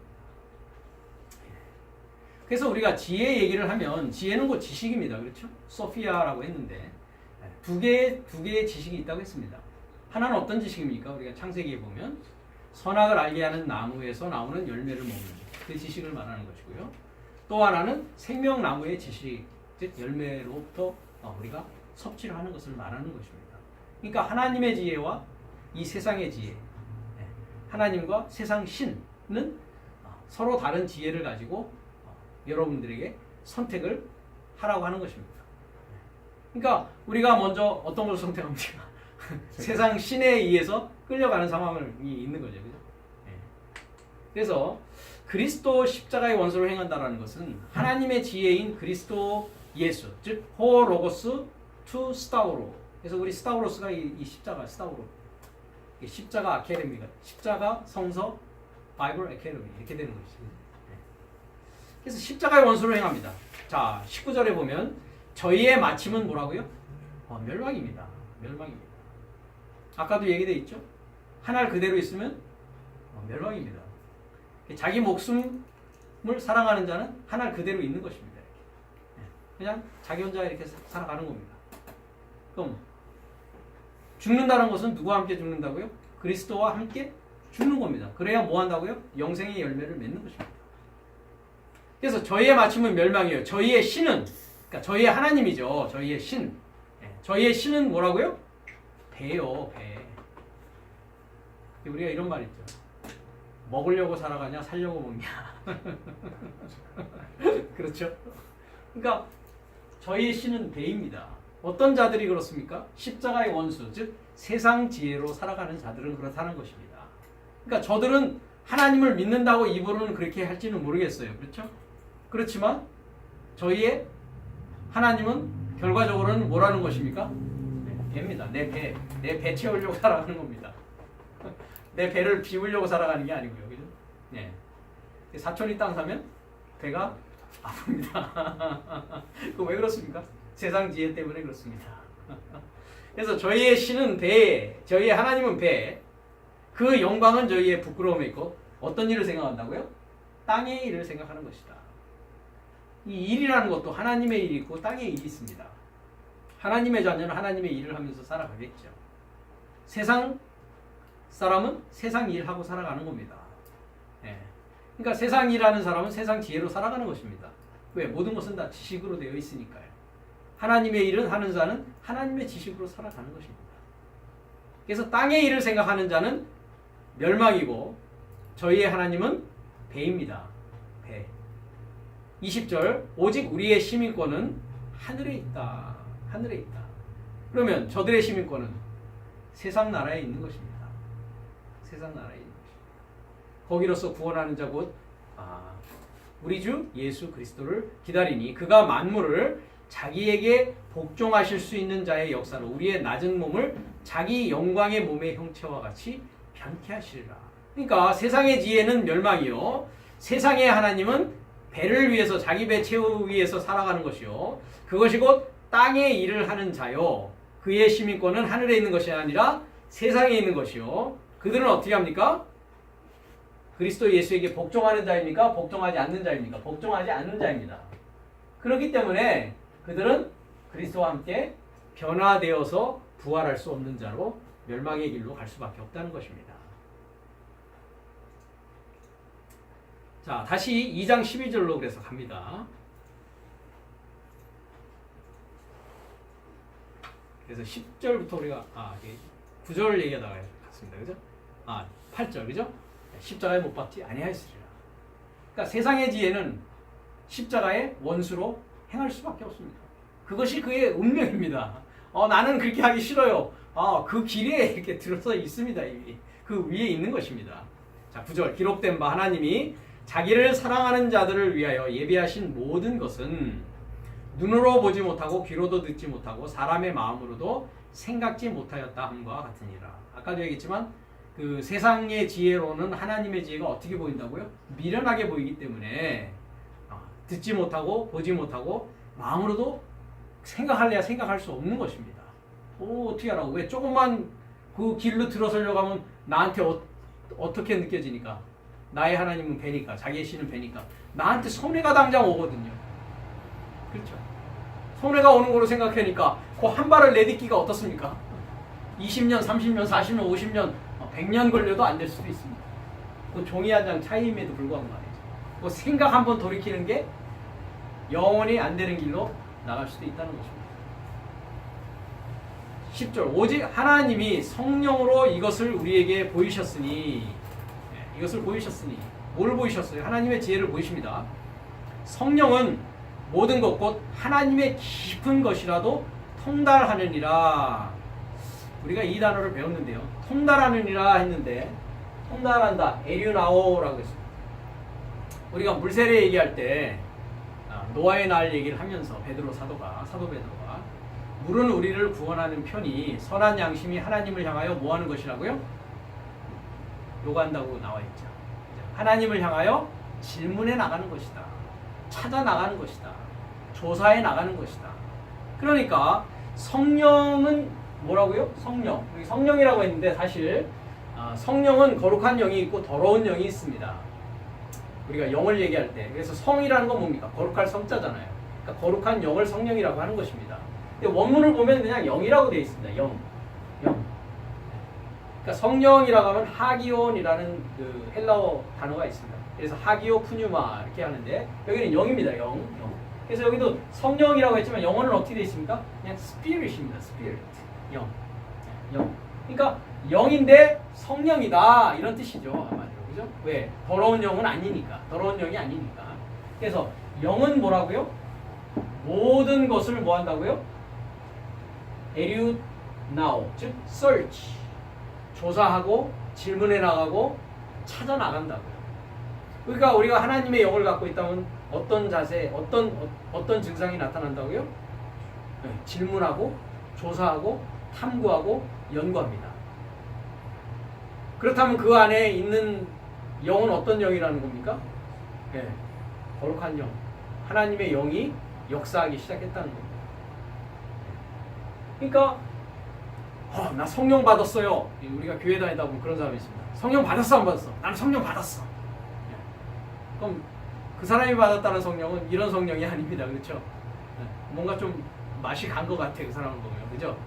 그래서 우리가 지혜 얘기를 하면 지혜는 곧 지식입니다. 그렇죠? 소피아라고 했는데 두 개의 지식이 있다고 했습니다. 하나는 어떤 지식입니까? 우리가 창세기에 보면 선악을 알게 하는 나무에서 나오는 열매를 먹는 그 지식을 말하는 것이고요. 또 하나는 생명나무의 지식, 즉 열매로부터 우리가 섭취를 하는 것을 말하는 것입니다. 그러니까 하나님의 지혜와 이 세상의 지혜, 하나님과 세상 신은 서로 다른 지혜를 가지고 여러분들에게 선택을 하라고 하는 것입니다. 그러니까 우리가 먼저 어떤 것을 선택합니까? 세상 신에 의해서 끌려가는 상황이 있는 거죠. 그죠? 그래서 그리스도 십자가의 원수로 행한다는 것은 하나님의 지혜인 그리스도 예수, 즉 호로고스 투 스타우로. 그래서 우리 스타우로스가 이 십자가 스타우로, 십자가 아카데미가, 십자가 성서 바이블 아카데미 이렇게 되는 것이죠. 그래서 십자가의 원수로 행합니다. 자, 19절에 보면 저희의 마침은 뭐라고요? 멸망입니다. 멸망입니다. 아까도 얘기돼 있죠? 하나를 그대로 있으면 멸망입니다. 자기 목숨을 사랑하는 자는 하나를 그대로 있는 것입니다. 그냥 자기 혼자 이렇게 살아가는 겁니다. 그럼 죽는다는 것은 누구와 함께 죽는다고요? 그리스도와 함께 죽는 겁니다. 그래야 뭐 한다고요? 영생의 열매를 맺는 것입니다. 그래서 저희의 마침은 멸망이에요. 저희의 신은, 그러니까 저희의 하나님이죠. 저희의 신. 저희의 신은 뭐라고요? 배요, 배. 우리가 이런 말 있죠. 먹으려고 살아가냐, 살려고 먹냐. 그렇죠? 그러니까 저희의 신은 배입니다. 어떤 자들이 그렇습니까? 십자가의 원수, 즉 세상 지혜로 살아가는 자들은 그렇다는 것입니다. 그러니까 저들은 하나님을 믿는다고 입으로는 그렇게 할지는 모르겠어요. 그렇죠? 그렇지만 저희의 하나님은 결과적으로는 뭐라는 것입니까? 배입니다. 내 배 채우려고 살아가는 겁니다. 내 배를 비우려고 살아가는 게 아니고요. 그죠? 네. 사촌이 땅 사면 배가 아픕니다. 그 왜 그렇습니까? 세상 지혜 때문에 그렇습니다. 그래서 저희의 신은 배, 저희의 하나님은 배, 그 영광은 저희의 부끄러움에 있고 어떤 일을 생각한다고요? 땅의 일을 생각하는 것이다. 이 일이라는 것도 하나님의 일이 있고 땅의 일이 있습니다. 하나님의 자녀는 하나님의 일을 하면서 살아가겠죠. 세상 사람은 세상 일하고 살아가는 겁니다. 그러니까 세상 일하는 사람은 세상 지혜로 살아가는 것입니다. 왜? 모든 것은 다 지식으로 되어 있으니까요. 하나님의 일을 하는 자는 하나님의 지식으로 살아가는 것입니다. 그래서 땅의 일을 생각하는 자는 멸망이고 저희의 하나님은 배입니다. 배. 20절 오직 우리의 시민권은 하늘에 있다. 하늘에 있다. 그러면 저들의 시민권은 세상 나라에 있는 것입니다. 세상 나라에 있는 것입니다. 거기로서 구원하는 자 곧 우리 주 예수 그리스도를 기다리니 그가 만물을 자기에게 복종하실 수 있는 자의 역사로 우리의 낮은 몸을 자기 영광의 몸의 형체와 같이 변케 하시리라. 그러니까 세상의 지혜는 멸망이요. 세상의 하나님은 배를 위해서 자기 배 채우기 위해서 살아가는 것이요. 그것이 곧 땅의 일을 하는 자요. 그의 시민권은 하늘에 있는 것이 아니라 세상에 있는 것이요. 그들은 어떻게 합니까? 그리스도 예수에게 복종하는 자입니까? 복종하지 않는 자입니까? 복종하지 않는 자입니다. 그렇기 때문에 그들은 그리스도와 함께 변화되어서 부활할 수 없는 자로 멸망의 길로 갈 수밖에 없다는 것입니다. 자, 다시 2장 12절로 그래서 갑니다. 그래서 10절부터 우리가 9절 얘기하다가 갔습니다. 그죠? 8절 그죠? 십자가에 못 박지 아니하였으리라. 그러니까 세상의 지혜는 십자가의 원수로 행할 수밖에 없습니다. 그것이 그의 운명입니다. 나는 그렇게 하기 싫어요. 그 길에 이렇게 들어서 있습니다. 이미. 그 위에 있는 것입니다. 자, 9절 기록된 바 하나님이 자기를 사랑하는 자들을 위하여 예비하신 모든 것은 눈으로 보지 못하고 귀로도 듣지 못하고 사람의 마음으로도 생각지 못하였다 함과 같으니라. 아까도 얘기했지만 그 세상의 지혜로는 하나님의 지혜가 어떻게 보인다고요? 미련하게 보이기 때문에 듣지 못하고 보지 못하고 마음으로도 생각할래야 생각할 수 없는 것입니다. 어떻게 하라고? 왜 조금만 그 길로 들어서려고 하면 나한테 어떻게 느껴지니까? 나의 하나님은 배니까, 자기의 신은 배니까 나한테 손해가 당장 오거든요. 그렇죠? 손해가 오는 거로 생각하니까 그 한 발을 내딛기가 어떻습니까? 20년, 30년, 40년, 50년, 100년 걸려도 안 될 수도 있습니다. 그 종이 한 장 차이임에도 불구하고 말이죠. 그 생각 한번 돌이키는 게 영원히 안 되는 길로 나갈 수도 있다는 것입니다. 10절 오직 하나님이 성령으로 이것을 우리에게 보이셨으니 이것을 보이셨으니 뭘 보이셨어요? 하나님의 지혜를 보이십니다. 성령은 모든 것 곧 하나님의 깊은 것이라도 통달하느니라. 우리가 이 단어를 배웠는데요. 통달하느니라 했는데 통달한다. 에류나오라고 했습니다. 우리가 물세례 얘기할 때 노아의 날 얘기를 하면서 사도 베드로가 물은 우리를 구원하는 편이 선한 양심이 하나님을 향하여 뭐 하는 것이라고요? 요구한다고 나와 있죠. 하나님을 향하여 질문해 나가는 것이다. 찾아 나가는 것이다. 조사해 나가는 것이다. 그러니까 성령은 뭐라고요? 성령이라고 했는데 사실 성령은 거룩한 영이 있고 더러운 영이 있습니다. 우리가 영을 얘기할 때 그래서 성이라는 건 뭡니까? 거룩할 성자잖아요. 그러니까 거룩한 영을 성령이라고 하는 것입니다. 근데 원문을 보면 그냥 영이라고 되어 있습니다. 영. 그러니까 성령이라고 하면 하기온이라는 그 헬라어 단어가 있습니다. 그래서 하기오 푸뉴마 이렇게 하는데 여기는 영입니다. 영. 그래서 여기도 성령이라고 했지만 영어는 어떻게 되어 있습니까? 그냥 스피릿입니다. 스피릿. 영. 그러니까 영인데 성령이다 이런 뜻이죠. 아마도. 그죠? 왜? 더러운 영은 아니니까. 더러운 영이 아니니까. 그래서 영은 뭐라고요? 모든 것을 뭐 한다고요? 에류나오, 즉 search. 조사하고 질문해 나가고 찾아 나간다고요. 그러니까 우리가 하나님의 영을 갖고 있다면 어떤 자세, 어떤 증상이 나타난다고요? 네, 질문하고 조사하고 탐구하고 연구합니다. 그렇다면 그 안에 있는 영은 어떤 영이라는 겁니까? 네, 거룩한 영. 하나님의 영이 역사하기 시작했다는 겁니다. 그러니까 나 성령 받았어요. 우리가 교회 다니다 보면 그런 사람이 있습니다. 성령 받았어 안 받았어? 나는 성령 받았어. 그럼 그 사람이 받았다는 성령은 이런 성령이 아닙니다. 그렇죠? 뭔가 좀 맛이 간 것 같아. 그 사람을 보면. 그죠?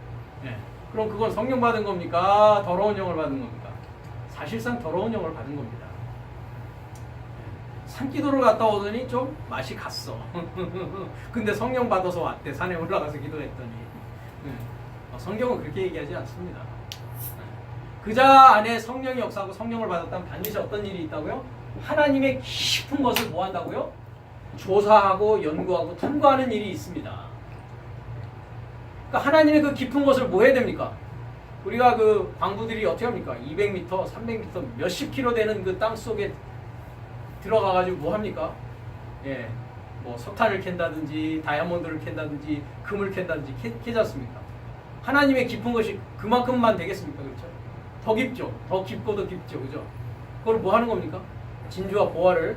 그럼 그건 성령 받은 겁니까? 더러운 영을 받은 겁니까? 사실상 더러운 영을 받은 겁니다. 산기도를 갔다 오더니 좀 맛이 갔어. 근데 성령 받아서 왔대. 산에 올라가서 기도했더니. 성경은 그렇게 얘기하지 않습니다. 그자 안에 성령이 역사하고 성령을 받았다면 반드시 어떤 일이 있다고요? 하나님의 깊은 것을 뭐 한다고요? 조사하고 연구하고 탐구하는 일이 있습니다. 그러니까 하나님의 그 깊은 것을 뭐 해야 됩니까? 우리가 그 광부들이 어떻게 합니까? 200m, 300m, 몇십 킬로 되는 그 땅 속에 들어가가지고 뭐 합니까? 뭐 석탄을 캔다든지 다이아몬드를 캔다든지 금을 캔다든지 캐지 않습니까? 하나님의 깊은 것이 그만큼만 되겠습니까? 그렇죠? 더 깊죠. 더 깊고 더 깊죠. 그죠? 그걸 뭐 하는 겁니까? 진주와 보화를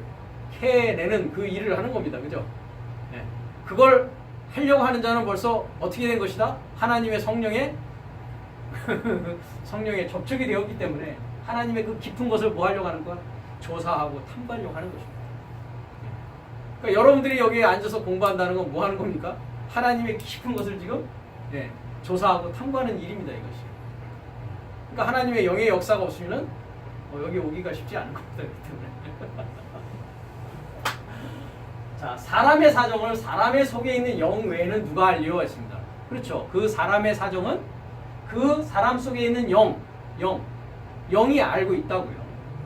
캐내는 그 일을 하는 겁니다. 그죠? 그걸 하려고 하는 자는 벌써 어떻게 된 것이다? 하나님의 성령의 접촉이 되었기 때문에 하나님의 그 깊은 것을 뭐 하려고 하는 거야? 조사하고 탐구하려고 하는 것입니다. 그러니까 여러분들이 여기에 앉아서 공부한다는 건 뭐 하는 겁니까? 하나님의 깊은 것을 지금 조사하고 탐구하는 일입니다. 이것이. 그러니까 하나님의 영의 역사가 없으면은 여기 오기가 쉽지 않은 겁니다. 그렇기 때문에. 자, 사람의 사정을 사람의 속에 있는 영 외에는 누가 알리오 했습니다. 그렇죠. 그 사람의 사정은 그 사람 속에 있는 영이 알고 있다고요.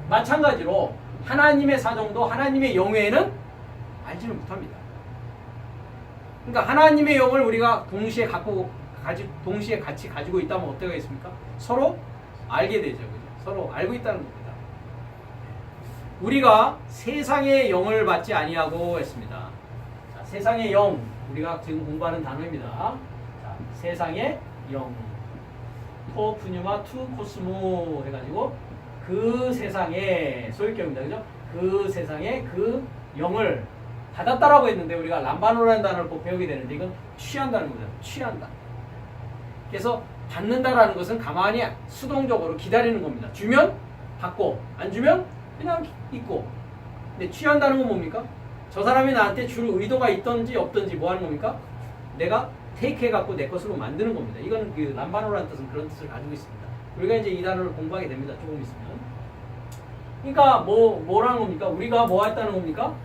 마찬가지로 하나님의 사정도 하나님의 영 외에는 알지는 못합니다. 그러니까 하나님의 영을 우리가 동시에 같이 가지고 있다면 어때가 있습니까? 서로 알게 되죠. 그죠? 서로 알고 있다는 겁니다. 우리가 세상의 영을 받지 아니하고 했습니다. 자, 세상의 영, 우리가 지금 공부하는 단어입니다. 자, 세상의 영, 토 푸뉴마 투 코스모 해가지고 그 세상의 소유격입니다. 그죠? 그 세상의 그 영을 받았다라고 했는데 우리가 람바노라는 단어를 꼭 배우게 되는데 이건 취한다는 거죠. 취한다. 그래서 받는다라는 것은 가만히 수동적으로 기다리는 겁니다. 주면 받고 안 주면 그냥 있고. 근데 취한다는 건 뭡니까? 저 사람이 나한테 줄 의도가 있던지 없던지 뭐 하는 겁니까? 내가 테이크 해갖고 내 것으로 만드는 겁니다. 이건 그 람바노라는 뜻은 그런 뜻을 가지고 있습니다. 우리가 이제 이 단어를 공부하게 됩니다. 조금 있으면. 그러니까 뭐라는 겁니까? 우리가 뭐 했다는 겁니까?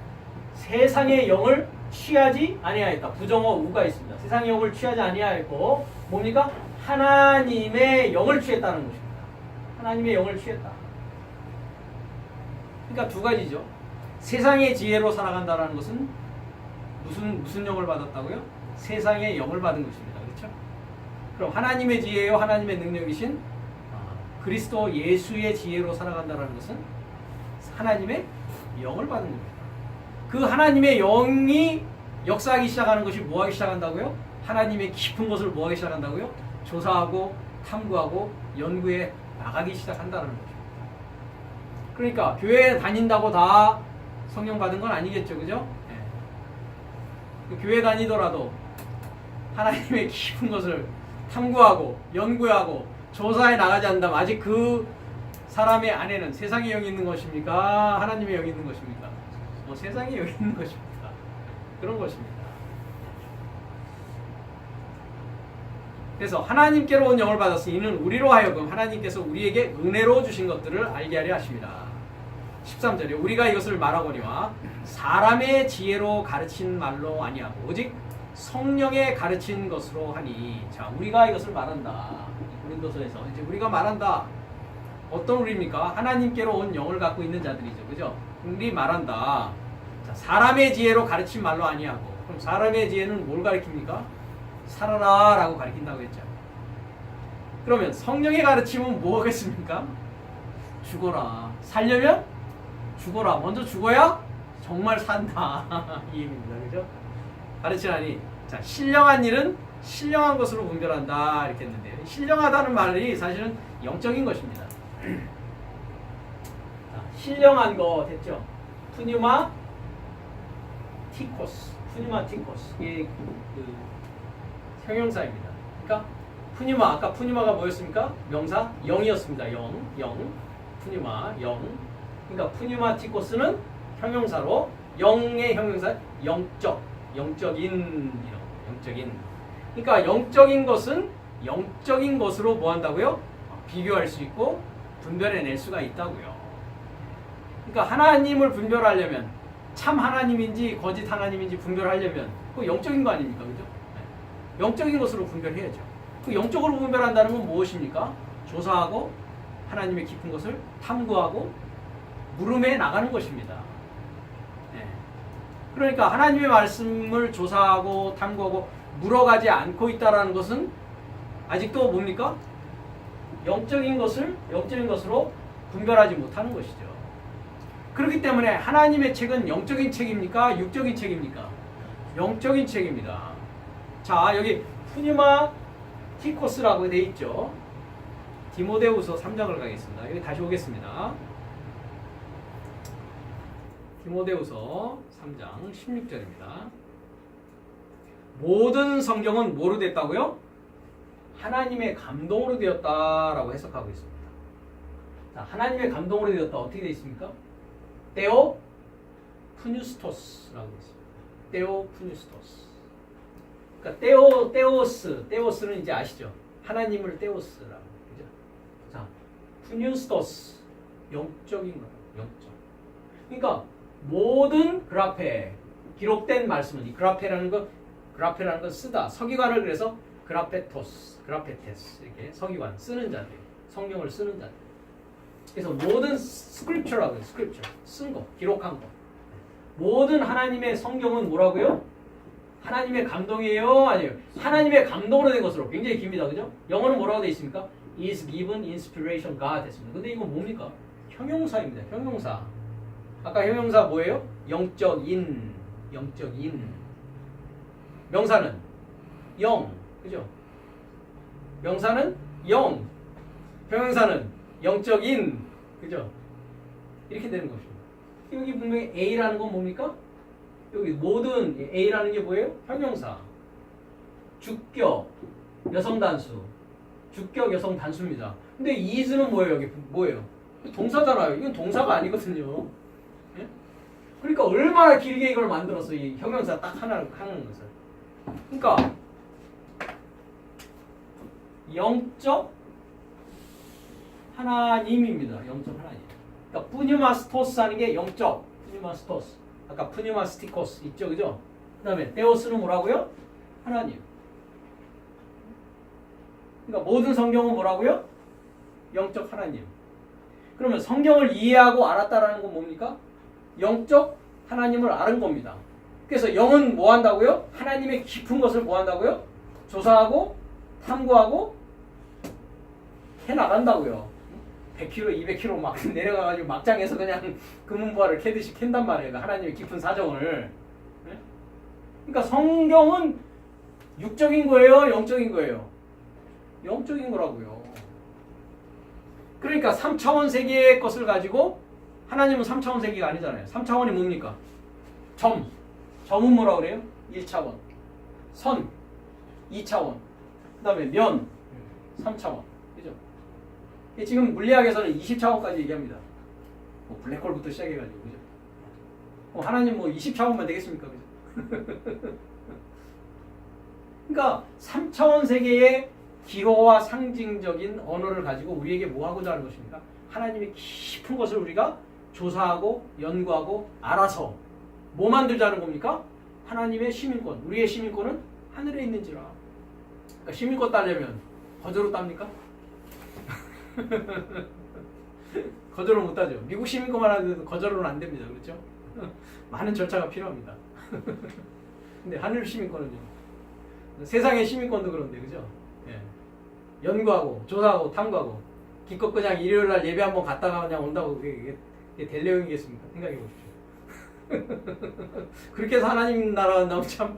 세상의 영을 취하지 아니하였다. 부정어 우가 있습니다. 세상의 영을 취하지 아니하였고 뭡니까? 하나님의 영을 취했다는 것입니다. 하나님의 영을 취했다. 그러니까 두 가지죠. 세상의 지혜로 살아간다는 것은 무슨 영을 받았다고요? 세상의 영을 받은 것입니다. 그렇죠? 그럼 하나님의 지혜요, 하나님의 능력이신 그리스도 예수의 지혜로 살아간다는 것은 하나님의 영을 받은 겁니다. 그 하나님의 영이 역사하기 시작하는 것이 뭐 하기 시작한다고요? 하나님의 깊은 것을 뭐 하기 시작한다고요? 조사하고 탐구하고 연구해 나가기 시작한다는 거죠. 그러니까 교회 다닌다고 다 성령 받은 건 아니겠죠, 그죠? 네. 교회 다니더라도 하나님의 깊은 것을 탐구하고 연구하고 조사해 나가지 않는다면 아직 그 사람의 안에는 세상의 영이 있는 것입니까? 하나님의 영이 있는 것입니까? 세상의 영이 있는 것입니다. 그런 것입니다. 그래서 하나님께로 온 영을 받았으니 이는 우리로 하여금 하나님께서 우리에게 은혜로 주신 것들을 알게 하려 하십니다. 13절에 우리가 이것을 말하거니와 사람의 지혜로 가르친 말로 아니하고 오직 성령의 가르친 것으로 하니. 자, 우리가 이것을 말한다. 고린도서에서 이제 우리가 말한다. 어떤 우리입니까? 하나님께로 온 영을 갖고 있는 자들이죠. 그죠? 우리 말한다. 자, 사람의 지혜로 가르친 말로 아니하고. 그럼 사람의 지혜는 뭘 가르칩니까? 살아라 라고 가르친다고 했죠. 그러면 성령의 가르침은 뭐겠습니까? 죽어라. 살려면 죽어라. 먼저 죽어야 정말 산다. 이 얘기입니다. 그죠? 가르치라니. 자, 신령한 일은 신령한 것으로 분별한다. 이렇게 했는데, 신령하다는 말이 사실은 영적인 것입니다. 자, 신령한 거 됐죠? 푸뉴마 티코스. 푸뉴마 티코스. 이게 형용사입니다. 그러니까 푸뉴마, 아까 푸뉴마가 뭐였습니까? 명사 영이었습니다. 영. 푸뉴마 영. 그러니까 푸뉴마 티코스는 형용사로 영의 형용사 영적인. 그러니까 영적인 것은 영적인 것으로 뭐 한다고요? 비교할 수 있고 분별해낼 수가 있다고요. 그러니까 하나님을 분별하려면 참 하나님인지 거짓 하나님인지 분별하려면 그 영적인 거 아닙니까? 그죠? 영적인 것으로 분별해야죠. 그 영적으로 분별한다는 건 무엇입니까? 조사하고 하나님의 깊은 것을 탐구하고 물음해 나가는 것입니다. 네. 그러니까 하나님의 말씀을 조사하고 탐구하고 물어가지 않고 있다는 것은 아직도 뭡니까? 영적인 것으로 분별하지 못하는 것이죠. 그렇기 때문에 하나님의 책은 영적인 책입니까? 육적인 책입니까? 영적인 책입니다. 자, 여기 푸뉴마 티코스라고 되어 있죠. 디모데후서 3장을 가겠습니다. 여기 다시 오겠습니다. 디모데후서 3장 16절입니다. 모든 성경은 뭐로 됐다고요? 하나님의 감동으로 되었다라고 해석하고 있습니다. 자, 하나님의 감동으로 되었다 어떻게 되어 있습니까? 테오 푸뉴스토스라고 되어 있습니다. 테오 푸뉴스토스. 그러니까 테오스는 이제 아시죠? 하나님을 테오스라고. 그죠? 자, 푸뉴스토스 영적인 거예요. 영적. 그러니까 모든 그라페 기록된 말씀은 이 그라페라는 건 쓰다. 서기관을 그래서 그라페테스 이렇게 서기관 쓰는 자들, 성경을 쓰는 자들. 그래서 모든 스크립처라고요. 스크립처 쓴 거, 기록한 거. 모든 하나님의 성경은 뭐라고요? 하나님의 감동이에요? 아니에요? 하나님의 감동으로 된 것으로. 굉장히 깁니다. 그죠? 영어는 뭐라고 되어 있습니까? is given inspiration God 했습니다. 근데 이건 뭡니까? 형용사입니다. 형용사. 아까 형용사 뭐예요? 영적인. 명사는 영. 그죠? 명사는 영. 형용사는 영적인. 그죠? 이렇게 되는 것입니다. 여기 분명히 A라는 건 뭡니까? 여기 모든 A라는 게 뭐예요? 형용사. 주격, 여성 단수. 주격, 여성 단수입니다. 근데 is는 뭐예요? 여기 뭐예요? 동사잖아요. 이건 동사가 아니거든요. 예? 그러니까 얼마나 길게 이걸 만들었어. 이 형용사 딱 하나 하는 것을. 그러니까 영적 하나님입니다. 영적 하나님. 그러니까 푸뉴마스토스 하는 게 영적. 푸뉴마스토스. 아까 푸뉴마스티코스 있죠, 그죠? 그 다음에 데오스는 뭐라고요? 하나님. 그러니까 모든 성경은 뭐라고요? 영적 하나님. 그러면 성경을 이해하고 알았다라는 건 뭡니까? 영적 하나님을 아는 겁니다. 그래서 영은 뭐 한다고요? 하나님의 깊은 것을 뭐 한다고요? 조사하고 탐구하고 해나간다고요. 100km, 200km 막 내려가가지고 막장에서 그냥 금은보화를 캐듯이 캔단 말이에요. 하나님의 깊은 사정을. 그러니까 성경은 육적인 거예요? 영적인 거예요? 영적인 거라고요. 그러니까 3차원 세계의 것을 가지고 하나님은 3차원 세계가 아니잖아요. 3차원이 뭡니까? 점은 뭐라고 그래요? 1차원. 선 2차원. 그 다음에 면 3차원. 그죠? 지금 물리학에서는 20차원까지 얘기합니다. 뭐 블랙홀부터 시작해가지고. 그죠? 하나님 뭐 20차원만 되겠습니까? 그죠? 그러니까 3차원 세계의 기호와 상징적인 언어를 가지고 우리에게 뭐 하고자 하는 것입니까? 하나님의 깊은 것을 우리가 조사하고 연구하고 알아서 뭐 만들자는 겁니까? 하나님의 시민권. 우리의 시민권은 하늘에 있는지라. 그러니까 시민권 따려면 거저로 땁니까? 거저로 못 따죠. 미국 시민권만 하는데도 거저로는 안 됩니다. 그렇죠? 많은 절차가 필요합니다. 근데 하늘 시민권은요. 세상의 시민권도 그런데 그죠? 예. 연구하고 조사하고 탐구하고 기껏 그냥 일요일날 예배 한번 갔다가 그냥 온다고 그게 될 내용이겠습니까? 생각해 보십시오. 그렇게 해서 하나님 나라 간다면 참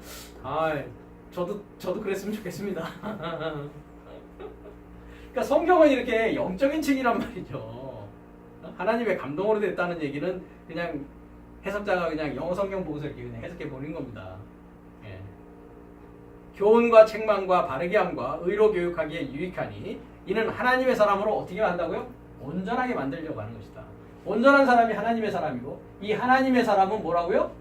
저도 그랬으면 좋겠습니다. 그러니까 성경은 이렇게 영적인 책이란 말이죠. 하나님의 감동으로 됐다는 얘기는 그냥 해석자가 그냥 영어 성경 보고서 이렇게 그냥 해석해 보는 겁니다. 예. 교훈과 책망과 바르게 함과 의로 교육하기에 유익하니 이는 하나님의 사람으로 어떻게 한다고요? 온전하게 만들려고 하는 것이다. 온전한 사람이 하나님의 사람이고 이 하나님의 사람은 뭐라고요?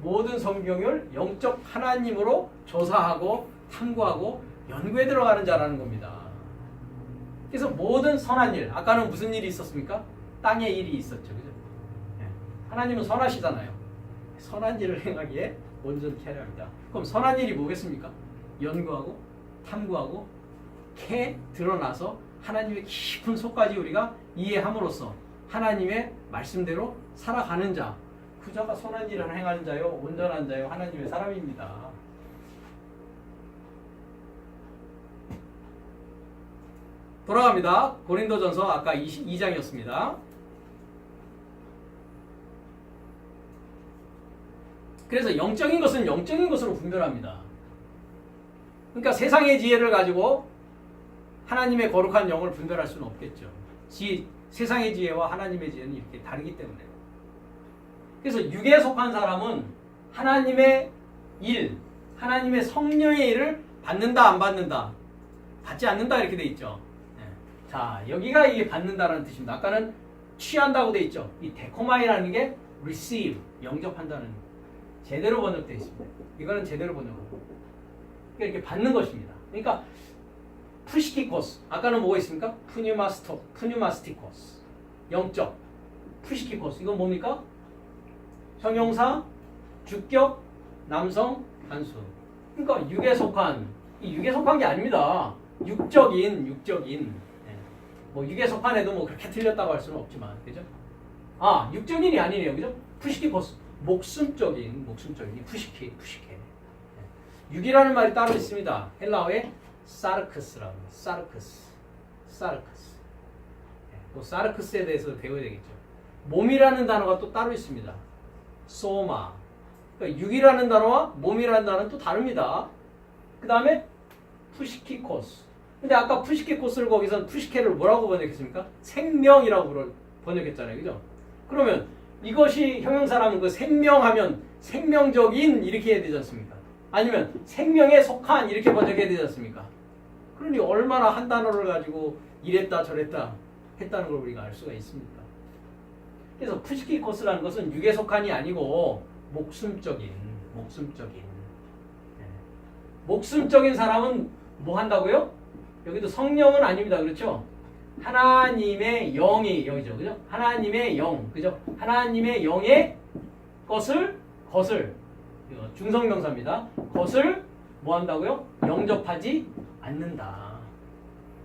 모든 성경을 영적 하나님으로 조사하고 탐구하고 연구에 들어가는 자라는 겁니다. 그래서 모든 선한 일, 아까는 무슨 일이 있었습니까? 땅의 일이 있었죠. 그죠? 하나님은 선하시잖아요. 선한 일을 행하기에 온전케 하려 합니다. 그럼 선한 일이 뭐겠습니까? 연구하고 탐구하고 캐 드러나서 하나님의 깊은 속까지 우리가 이해함으로써 하나님의 말씀대로 살아가는 자, 그 자가 선한 일을 행하는 자요, 온전한 자요, 하나님의 사람입니다. 돌아갑니다. 고린도전서 아까 22장이었습니다. 그래서 영적인 것은 영적인 것으로 분별합니다. 그러니까 세상의 지혜를 가지고 하나님의 거룩한 영을 분별할 수는 없겠죠. 세상의 지혜와 하나님의 지혜는 이렇게 다르기 때문에. 그래서 육에 속한 사람은 하나님의 일, 하나님의 성령의 일을 받는다 안 받는다? 받지 않는다 이렇게 돼 있죠. 자, 여기가 이게 받는다라는 뜻입니다. 아까는 취한다고 돼 있죠. 이 데코마이라는 게 receive, 영접한다는 제대로 번역되어 있습니다. 이거는 제대로 번역하고 이렇게 받는 것입니다. 그러니까 푸시키코스, 아까는 뭐가 있습니까? 푸뉴마스티코스, 영적 푸시키코스. 이건 뭡니까? 형용사, 주격, 남성, 단수. 그러니까 육에 속한, 이 육에 속한 게 아닙니다. 육적인. 뭐 육에 속한 애도 뭐 그렇게 틀렸다고 할 수는 없지만, 그죠? 육적인이 아니네요, 그죠? 푸시키코스, 목숨적인, 푸시케. 육이라는 말이 따로 있습니다. 헬라어에 사르크스라고 합니다. 사르크스. 뭐 사르크스에 대해서 배워야 되겠죠. 몸이라는 단어가 또 따로 있습니다. 소마. 그러니까 육이라는 단어와 몸이라는 단어는 또 다릅니다. 그 다음에 푸시키코스. 근데 아까 푸시키코스를 거기선 푸시케를 뭐라고 번역했습니까? 생명이라고 번역했잖아요. 그죠? 그러면 이것이 형용사라면 그 생명하면 생명적인 이렇게 해야 되지 않습니까? 아니면 생명에 속한 이렇게 번역해야 되지 않습니까? 그러니 얼마나 한 단어를 가지고 이랬다 저랬다 했다는 걸 우리가 알 수가 있습니다. 그래서 푸시키코스라는 것은 육에 속한이 아니고 목숨적인. 목숨적인 사람은 뭐 한다고요? 여기도 성령은 아닙니다. 그렇죠? 하나님의 영이 여기죠. 그죠? 하나님의 영. 그죠? 하나님의 영의 것을 중성명사입니다. 것을 뭐 한다고요? 영접하지 않는다.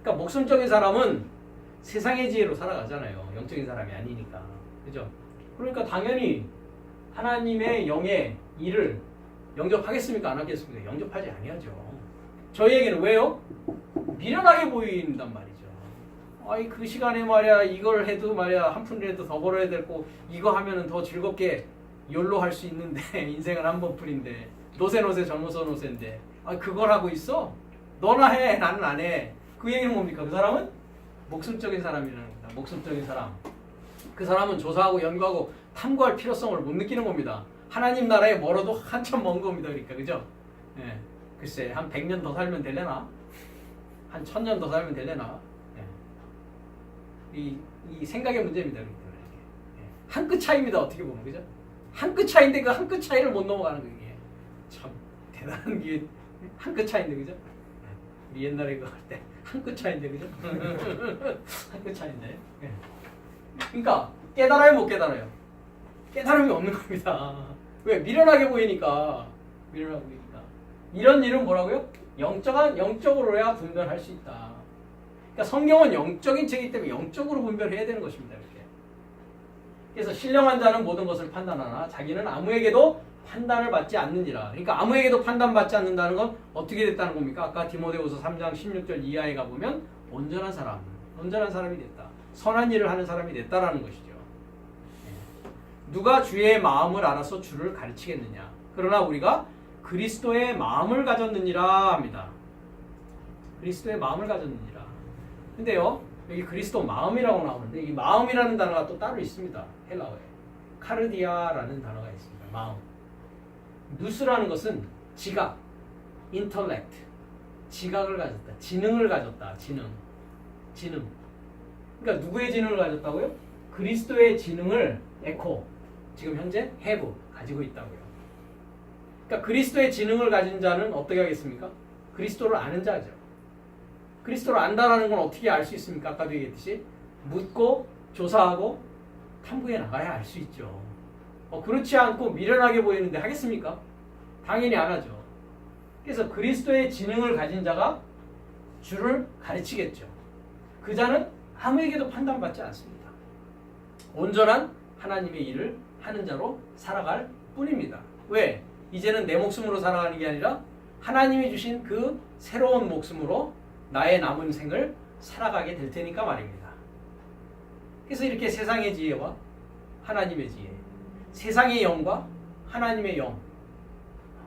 그러니까 목숨적인 사람은 세상의 지혜로 살아가잖아요. 영적인 사람이 아니니까. 그죠? 그러니까 당연히 하나님의 영의 일을 영접하겠습니까? 안 하겠습니까? 영접하지 아니하죠. 저희에게는 왜요? 미련하게 보인단 말이죠. 아이 그 시간에 말이야 이걸 해도 말이야 한 푼이라도 더 벌어야 되고 이거 하면은 더 즐겁게 욜로 할 수 있는데 인생은 한 번뿐인데 노세 젊어서 노세인데 아 그걸 하고 있어? 너나 해 나는 안 해. 그 얘기는 뭡니까? 그 사람은 목숨적인 사람이라는 겁니다. 목숨적인 사람. 그 사람은 조사하고 연구하고 탐구할 필요성을 못 느끼는 겁니다. 하나님 나라에 멀어도 한참 먼 겁니다. 그러니까 그죠? 예. 글쎄 한 100년 더 살면 되려나? 한 1000년 더 살면 되려나? 예. 이 생각의 문제입니다. 그러니까. 예. 한 끗 차이입니다. 어떻게 보면 그죠? 한 끗 차이인데 그 한 끗 차이를 못 넘어가는 거예요. 참 대단한 게 한 끗 차이인데 그죠? 우리 옛날에 그거 할 때 한 끗 차이인데 그죠? 한 끗 차이인데. 예. 그러니까 깨달아요 못 깨달아요? 깨달음이 없는 겁니다. 왜? 미련하게 보이니까. 미련하게 보이니까. 이런 일은 뭐라고요? 영적으로야 분별할 수 있다. 그러니까 성경은 영적인 책이기 때문에 영적으로 분별해야 되는 것입니다. 이렇게. 그래서 신령한 자는 모든 것을 판단하나 자기는 아무에게도 판단을 받지 않느니라. 그러니까 아무에게도 판단받지 않는다는 건 어떻게 됐다는 겁니까? 아까 디모데후서 3장 16절 이하에 가보면 온전한 사람이 됐다. 선한 일을 하는 사람이 됐다라는 것이죠. 누가 주의 마음을 알아서 주를 가르치겠느냐. 그러나 우리가 그리스도의 마음을 가졌느니라 합니다. 그리스도의 마음을 가졌느니라. 근데요, 여기 그리스도 마음이라고 나오는데 이 마음이라는 단어가 또 따로 있습니다. 헬라어에. 카르디아라는 단어가 있습니다. 마음. 누스라는 것은 지각, 인터렉트. 지각을 가졌다. 지능을 가졌다. 지능. 그러니까 누구의 지능을 가졌다고요? 그리스도의 지능을 에코, 지금 현재 have, 가지고 있다고요. 그러니까 그리스도의 지능을 가진 자는 어떻게 하겠습니까? 그리스도를 아는 자죠. 그리스도를 안다라는 건 어떻게 알 수 있습니까? 아까도 얘기했듯이 묻고 조사하고 탐구해 나가야 알 수 있죠. 그렇지 않고 미련하게 보이는데 하겠습니까? 당연히 안 하죠. 그래서 그리스도의 지능을 가진 자가 주를 가르치겠죠. 그 자는 아무에게도 판단받지 않습니다. 온전한 하나님의 일을 하는 자로 살아갈 뿐입니다. 왜? 이제는 내 목숨으로 살아가는 게 아니라 하나님이 주신 그 새로운 목숨으로 나의 남은 생을 살아가게 될 테니까 말입니다. 그래서 이렇게 세상의 지혜와 하나님의 지혜, 세상의 영과 하나님의 영,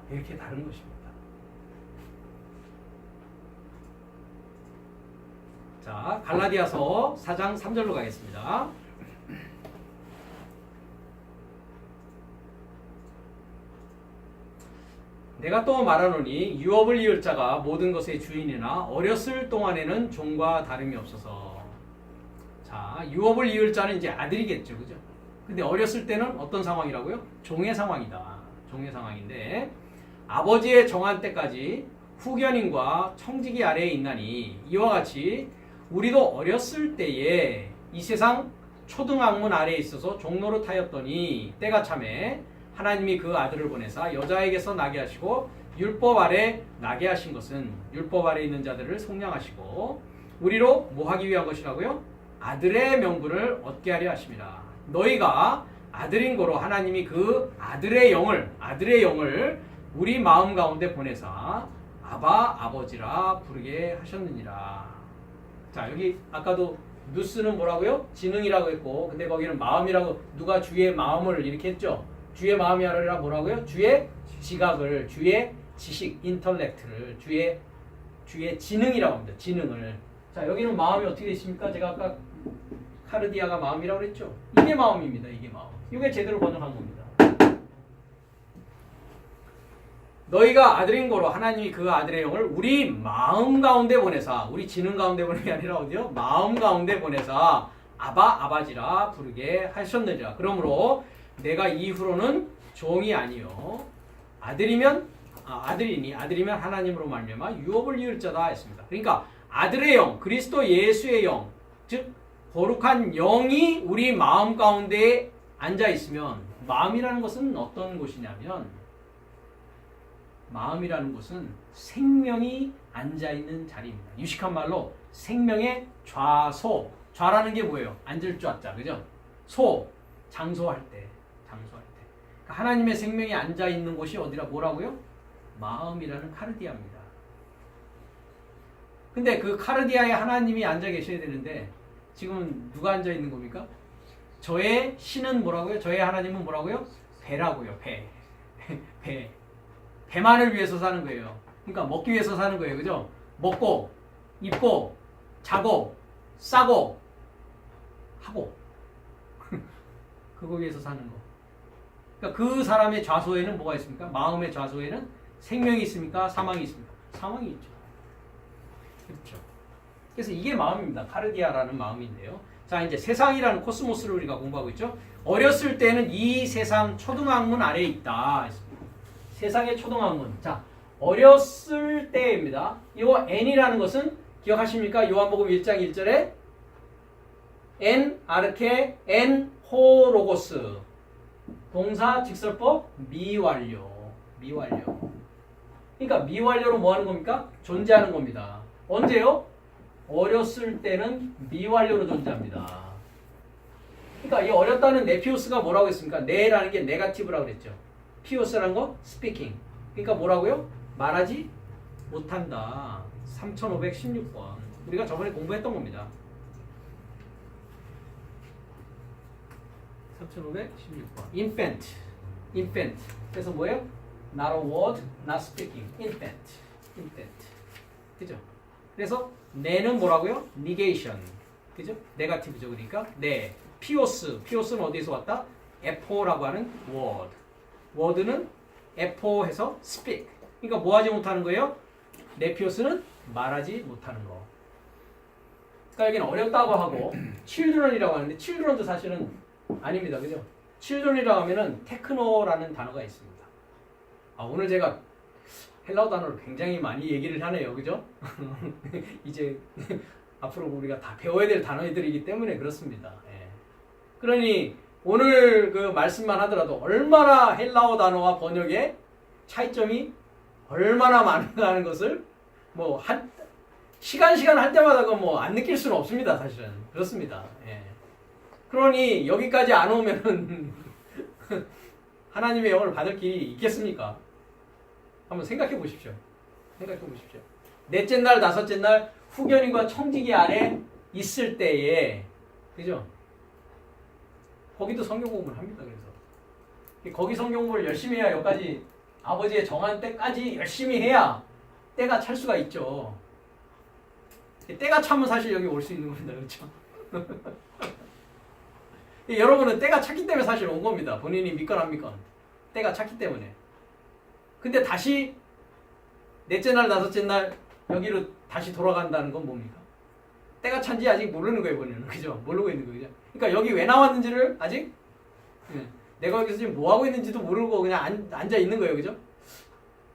이렇게 다른 것입니다. 자, 갈라디아서 4장 3절로 가겠습니다. 내가 또 말하노니 유업을 이을 자가 모든 것의 주인이나 어렸을 동안에는 종과 다름이 없어서. 자, 유업을 이을 자는 이제 아들이겠죠, 그죠? 근데 어렸을 때는 어떤 상황이라고요? 종의 상황이다. 종의 상황인데 아버지의 정한 때까지 후견인과 청지기 아래에 있나니 이와 같이 우리도 어렸을 때에 이 세상 초등학문 아래에 있어서 종노릇하였더니 때가 참에 하나님이 그 아들을 보내사 여자에게서 나게 하시고 율법 아래 나게 하신 것은 율법 아래 있는 자들을 속량하시고 우리로 뭐 하기 위한 것이라고요? 아들의 명분을 얻게 하려 하심이라. 너희가 아들인 거로 하나님이 그 아들의 영을 우리 마음 가운데 보내사 아바 아버지라 부르게 하셨느니라. 자, 여기 아까도 누스는 뭐라고요? 지능이라고 했고, 근데 거기는 마음이라고, 누가 주의 마음을 이렇게 했죠? 주의 마음이 하려라 뭐라고요? 주의 지각을, 주의 지식, 인터렉트를, 주의 지능이라고 합니다. 지능을. 자, 여기는 마음이 어떻게 있습니까? 제가 아까 카르디아가 마음이라고 그랬죠? 이게 마음입니다. 이게 마음. 이게 제대로 번역한 겁니다. 너희가 아들인 거로 하나님이 그 아들의 영을 우리 마음 가운데 보내사, 우리 지능 가운데 보내는 게 아니라 어디요? 마음 가운데 보내사 아바 아바지라 부르게 하셨느니라. 그러므로 내가 이후로는 종이 아니요 아들이면 하나님으로 말미암아 유업을 이을 자다 했습니다. 그러니까 아들의 영, 그리스도 예수의 영, 즉 거룩한 영이 우리 마음 가운데 앉아 있으면, 마음이라는 것은 어떤 곳이냐면, 마음이라는 곳은 생명이 앉아 있는 자리입니다. 유식한 말로 생명의 좌소, 좌라는 게 뭐예요? 앉을 좌자, 그죠? 소, 장소할 때. 그러니까 하나님의 생명이 앉아 있는 곳이 어디라 뭐라고요? 마음이라는 카르디아입니다. 근데 그 카르디아에 하나님이 앉아 계셔야 되는데 지금 누가 앉아 있는 겁니까? 저의 신은 뭐라고요? 저의 하나님은 뭐라고요? 배라고요. 배. 배만을 위해서 사는 거예요. 그러니까 먹기 위해서 사는 거예요. 그죠? 먹고, 입고, 자고, 싸고, 하고. 그거 위해서 사는 거. 그러니까 그 사람의 좌소에는 뭐가 있습니까? 마음의 좌소에는 생명이 있습니까? 사망이 있습니까? 사망이 있죠. 그렇죠. 그래서 이게 마음입니다. 카르디아라는 마음인데요. 자, 이제 세상이라는 코스모스를 우리가 공부하고 있죠. 어렸을 때는 이 세상 초등학문 아래에 있다. 세상의 초등학문. 자, 어렸을 때입니다. 이거 n이라는 것은 기억하십니까? 요한복음 1장 1절에 n 아르케 n 호로고스 동사 직설법 미완료. 그러니까 미완료로 뭐 하는 겁니까? 존재하는 겁니다. 언제요? 어렸을 때는 미완료로 존재합니다. 그러니까 이 어렸다는 네피오스가 뭐라고 했습니까? 네라는 게 네가티브라고 그랬죠. 피오스라는 거 스피킹. 그러니까 뭐라고요? 말하지 못한다. 3516번. 우리가 저번에 공부했던 겁니다. 3516번. infant. 그래서 뭐예요? Not a word, not speaking. infant. 그죠? 그래서 네는 뭐라고요? negation. 그죠? 네가티브죠. 그러니까 네. 피오스는 어디서 왔다? 에포라고 하는 word. word는 에포해서 speak. 그러니까 뭐 하지 못하는 거예요? 네피오스는 말하지 못하는 거. 그러니까 여기는 어렵다고 하고 children이라고 하는데 children도 사실은 아닙니다. 그죠? children이라고 하면은 테크노라는 단어가 있습니다. 오늘 제가 헬라어 단어를 굉장히 많이 얘기를 하네요. 그죠? 이제 앞으로 우리가 다 배워야 될 단어들이기 때문에 그렇습니다. 예. 그러니 오늘 그 말씀만 하더라도 얼마나 헬라어 단어와 번역의 차이점이 얼마나 많은가 하는 것을 뭐 시간 할 때마다 뭐 안 느낄 수는 없습니다. 사실은 그렇습니다. 예. 그러니 여기까지 안 오면은 하나님의 영을 받을 길이 있겠습니까? 한번 생각해 보십시오. 넷째 날, 다섯째 날 후견인과 청지기 아래 있을 때에, 그죠? 거기도 성경 공부를 합니다. 그래서 거기 성경 공부를 열심히 해야 여기까지 아버지의 정한 때까지 열심히 해야 때가 찰 수가 있죠. 때가 차면 사실 여기 올 수 있는 겁니다. 그렇죠? 여러분은 때가 찼기 때문에 사실 온 겁니다. 본인이 믿건 안 믿건. 때가 찼기 때문에. 근데 다시 넷째 날, 다섯째 날 여기로 다시 돌아간다는 건 뭡니까? 때가 찬지 아직 모르는 거예요, 본인은. 그죠? 모르고 있는 거죠. 그러니까 여기 왜 나왔는지를 아직 내가 여기서 지금 뭐 하고 있는지도 모르고 그냥 앉아 있는 거예요. 그죠?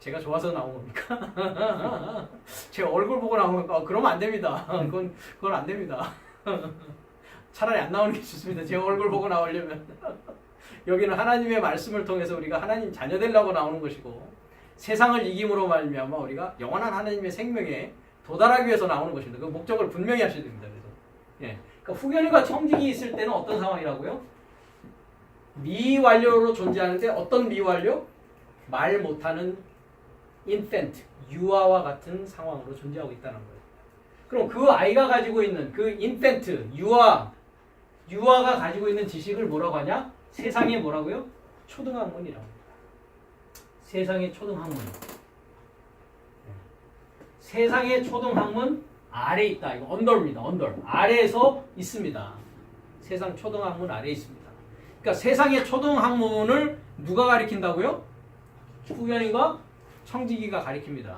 제가 좋아서 나온 겁니까? 제 얼굴 보고 나온 거 그러면 안 됩니다. 그건 안 됩니다. 차라리 안 나오는 게 좋습니다. 제 얼굴 보고 나오려면. 여기는 하나님의 말씀을 통해서 우리가 하나님 자녀 되려고 나오는 것이고 세상을 이김으로 말미암아 우리가 영원한 하나님의 생명에 도달하기 위해서 나오는 것입니다. 그 목적을 분명히 하셔야 됩니다. 그래서 그러니까 후견인과 청직이 있을 때는 어떤 상황이라고요? 미완료로 존재하는데 어떤 미완료? 말 못하는 infant, 유아와 같은 상황으로 존재하고 있다는 거예요. 그럼 그 아이가 가지고 있는 그 infant, 유아가 가지고 있는 지식을 뭐라고 하냐? 세상의 뭐라고요? 초등학문이라고 합니다. 세상의 초등학문. 세상의 초등학문 아래에 있다. 이거 언더입니다. 언더. 아래에서 있습니다. 세상 초등학문 아래에 있습니다. 그러니까 세상의 초등학문을 누가 가리킨다고요? 후견인과 청지기가 가리킵니다.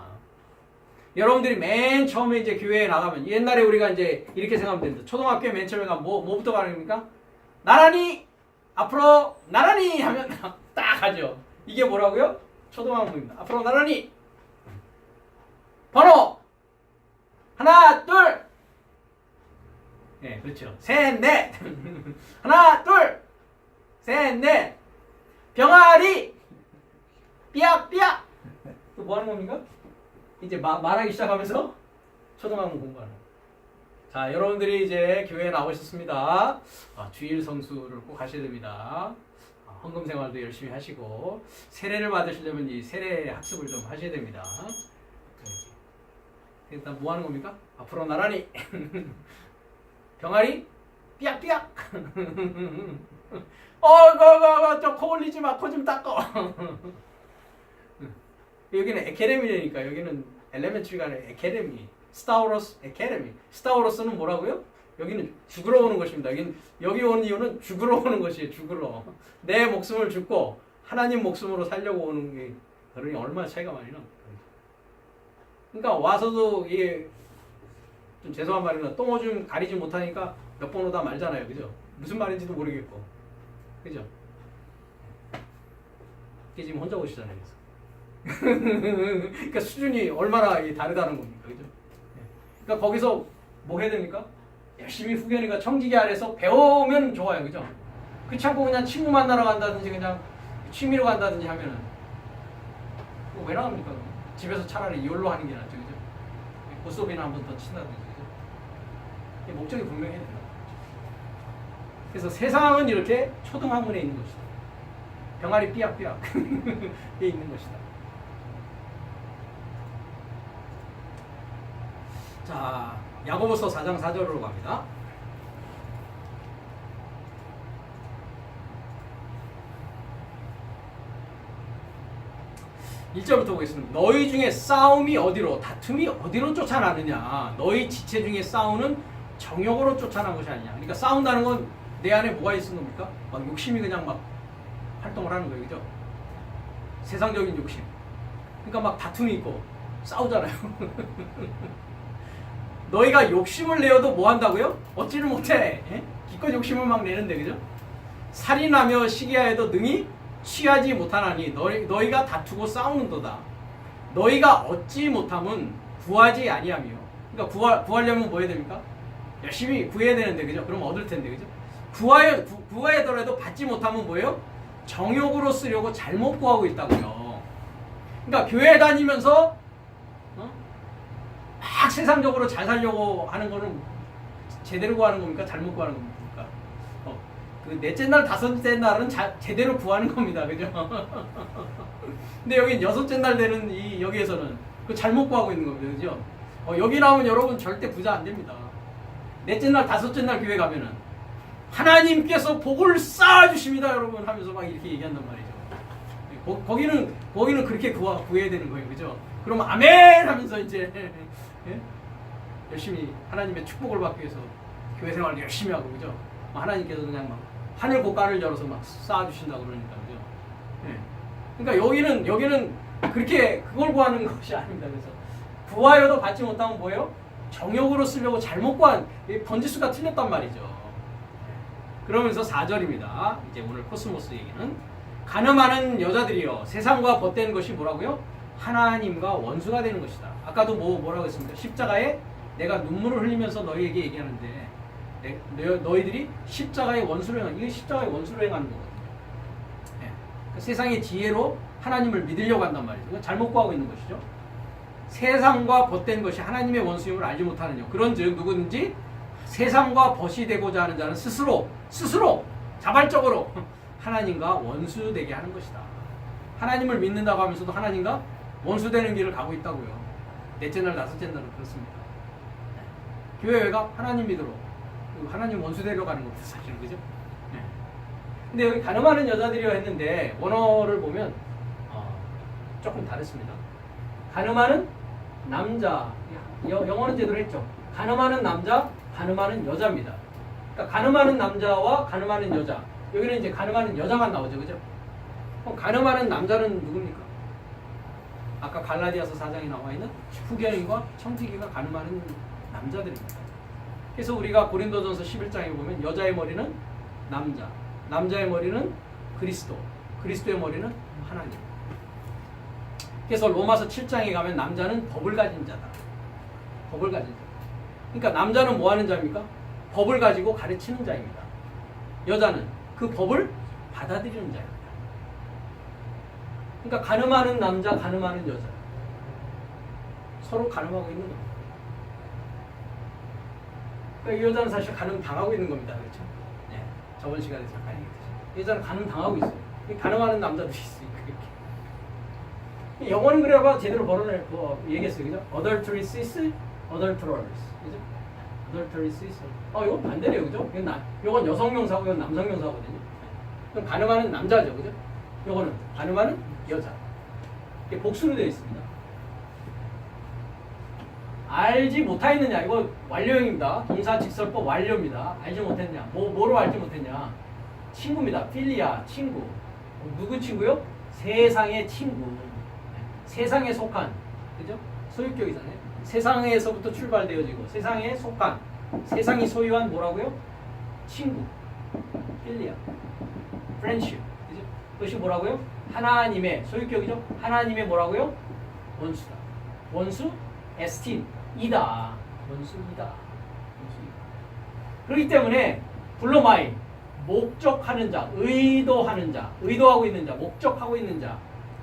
여러분들이 맨 처음에 이제 교회에 나가면 옛날에 우리가 이제 이렇게 생각하면 됩니다. 초등학교에 맨 처음에 가면 뭐부터 가르칩니까? 나란히 앞으로 나란히 하면 딱 하죠. 이게 뭐라고요? 초등학문입니다. 앞으로 나란히 번호 하나 둘 네, 그렇죠. 셋 넷 하나 둘 셋 넷 병아리 삐약삐약 또 뭐 하는 겁니까? 이제 말하기 시작하면서 초등학문 공부하는 거예요. 자, 여러분들이 이제 교회에 나오셨습니다. 주일 성수를 꼭 하셔야 됩니다. 헌금 생활도 열심히 하시고 세례를 받으시려면 이 세례 학습을 좀 하셔야 됩니다. 일단 뭐 하는 겁니까? 앞으로 나란히 병아리 삐약삐약 좀 코 올리지 마. 코 좀 닦어. 여기는 에케데미니까 여기는 엘레멘트리가 아니라 에케데미. 스타우로스 에케데미. 스타우로스는 뭐라고요? 여기는 죽으러 오는 것입니다. 여기 온 이유는 죽으러 오는 것이에요. 죽으러. 내 목숨을 죽고 하나님 목숨으로 살려고 오는 게 그러니 얼마나 차이가 많이 나. 그러니까 와서도 이게 좀 죄송한 말이나 똥오줌 가리지 못하니까 몇 번 오다 말잖아요. 그죠? 무슨 말인지도 모르겠고. 그죠? 이게 지금 혼자 오시잖아요. 그러니까 수준이 얼마나 다르다는 겁니까? 그죠? 그러니까 거기서 뭐 해야 됩니까? 열심히 후견이가 청지기 아래서 배우면 좋아요. 그죠? 그렇지 않고 그냥 친구 만나러 간다든지 그냥 취미로 간다든지 하면은 왜 나옵니까? 집에서 차라리 이홀로 하는 게 낫죠. 그죠? 고소비나 한 번 더 친다든지. 그죠? 목적이 분명해야 된다. 그래서 세상은 이렇게 초등학문에 있는 것이다. 병아리 삐약삐약 에 있는 것이다. 자, 야고보서 4장 4절로 갑니다. (1절부터) 보겠습니다. 너희 중에 싸움이 어디로, 다툼이 어디로 쫓아나느냐. 너희 지체 중에 싸우는 정욕으로 쫓아난 것이 아니냐. 그러니까 싸운다는 건 내 안에 뭐가 있는 겁니까? 막 욕심이 그냥 막 활동을 하는 거예요. 그죠? 세상적인 욕심. 그러니까 막 다툼이 있고 싸우잖아요. 너희가 욕심을 내어도 뭐 한다고요? 얻지를 못해. 예? 기껏 욕심을 막 내는데, 그죠? 살인하며 시기하여도 능히 취하지 못하나니 너희가 다투고 싸우는도다. 너희가 얻지 못함은 구하지 아니하며. 그러니까 구하려면 뭐 해야 됩니까? 열심히 구해야 되는데, 그죠? 그럼 얻을 텐데, 그죠? 구하더라도 받지 못하면 뭐예요? 정욕으로 쓰려고 잘못 구하고 있다고요. 그러니까 교회 다니면서 막 세상적으로 잘 살려고 하는 거는 제대로 구하는 겁니까? 잘못 구하는 겁니까? 그 넷째 날, 다섯째 날은 제대로 구하는 겁니다. 그죠? 근데 여기 여섯째 날 되는 여기에서는 그 잘못 구하고 있는 겁니다. 그죠? 여기 나오면 여러분 절대 부자 안 됩니다. 넷째 날, 다섯째 날 교회 가면은 하나님께서 복을 쌓아주십니다, 여러분 하면서 막 이렇게 얘기한단 말이죠. 거기는 그렇게 구해야 되는 거예요. 그죠? 그럼 아멘 하면서 이제 예? 열심히 하나님의 축복을 받기 위해서 교회 생활을 열심히 하고, 그죠? 하나님께서 그냥 막 하늘 곳간을 열어서 막 쌓아주신다고 그러니까, 그죠? 예. 그러니까 여기는 그렇게 그걸 구하는 것이 아닙니다. 그래서 구하여도 받지 못하면 뭐예요? 정욕으로 쓰려고 잘못 구한, 번지수가 틀렸단 말이죠. 그러면서 4절입니다. 이제 오늘 코스모스 얘기는 간음하는 여자들이여 세상과 벗된 것이 뭐라고요? 하나님과 원수가 되는 것이다. 아까도 뭐라고 했습니까? 십자가에 내가 눈물을 흘리면서 너희에게 얘기하는데 너희들이 십자가의 원수로 행하는, 이게 십자가의 원수로 행하는 거거든요. 네. 그 세상의 지혜로 하나님을 믿으려고 한단 말이죠. 잘못 구하고 있는 것이죠. 세상과 벗된 것이 하나님의 원수임을 알지 못하느냐. 그런즉 누구든지 세상과 벗이 되고자 하는 자는 스스로 자발적으로 하나님과 원수되게 하는 것이다. 하나님을 믿는다고 하면서도 하나님과 원수되는 길을 가고 있다고요. 넷째 날, 다섯째 날은 그렇습니다. 교회 왜가? 하나님 믿으러, 하나님 원수되려 가는 겁니다. 사실은, 그죠? 근데 여기 간음하는 여자들이라 했는데 원어를 보면 조금 다르습니다. 간음하는 남자, 영어는 제대로 했죠. 간음하는 남자, 간음하는 여자입니다. 그러니까 간음하는 남자와 간음하는 여자. 여기는 이제 간음하는 여자만 나오죠, 그죠? 그럼 간음하는 남자는 누굽니까? 아까 갈라디아서 4장에 나와 있는 후견인과 청지기가 간음하는 남자들입니다. 그래서 우리가 고린도전서 11장에 보면 여자의 머리는 남자, 남자의 머리는 그리스도, 그리스도의 머리는 하나님. 그래서 로마서 7장에 가면 남자는 법을 가진 자다. 법을 가진 자. 그러니까 남자는 뭐 하는 자입니까? 법을 가지고 가르치는 자입니다. 여자는 그 법을 받아들이는 자입니다. 그러니까 간음하는 남자, 간음하는 여자. 서로 간음하고 있는 겁니다. 그러니까 이 여자는 사실 가늠 당하고 있는 겁니다. 그렇죠? 네. 저번 시간에 잠깐 얘기했듯이. 이 여자는 가늠 당하고 있어요. 가늠하는 남자들이 있으니까 이렇게. 영어는 그래봐 제대로 얘기했어요. 그죠? adultery cis, adulterers. 그죠? adultery cis. 이건 반대래요. 그죠? 이건 여성 명사고 이건 남성 명사거든요. 그럼 가늠하는 남자죠. 그죠? 이거는 가늠하는 여자. 이게 복수로 되어 있습니다. 알지 못하였느냐. 이거 완료형입니다. 동사 직설법 완료입니다. 알지 못했냐. 뭐로 알지 못했냐. 친구입니다. 필리아, 친구. 누구 친구요? 세상의 친구. 세상에 속한. 그죠? 소유격이잖아요. 세상에서부터 출발되어지고 세상에 속한. 세상이 소유한 뭐라고요? 친구. 필리아. 프렌십. 그죠? 그것이 뭐라고요? 하나님의 소유격이죠? 하나님의 뭐라고요? 원수다. 원수? 에스틴. 이다. 원수이다. 그렇기 때문에 블로마이 목적하는 자, 의도하는 자, 의도하고 있는 자, 목적하고 있는 자.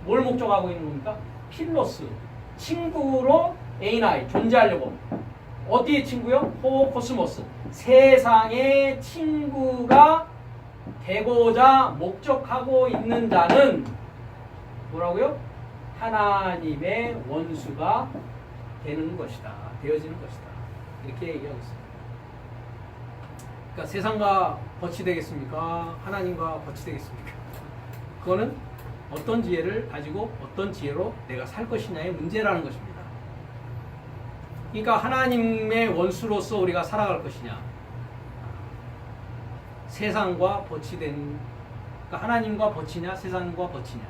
뭘 목적하고 있는 겁니까? 필로스. 친구로 에이나이 존재하려고. 어디의 친구요? 호코스모스. 세상의 친구가 되고자 목적하고 있는 자는 뭐라고요? 하나님의 원수가 되는 것이다. 되어지는 것이다. 이렇게 얘기하고 있습니다. 그러니까 세상과 벗이 되겠습니까? 하나님과 벗이 되겠습니까? 그거는 어떤 지혜를 가지고 어떤 지혜로 내가 살 것이냐의 문제라는 것입니다. 그러니까 하나님의 원수로서 우리가 살아갈 것이냐, 세상과 벗이 된, 그러니까 하나님과 벗이냐, 세상과 벗이냐.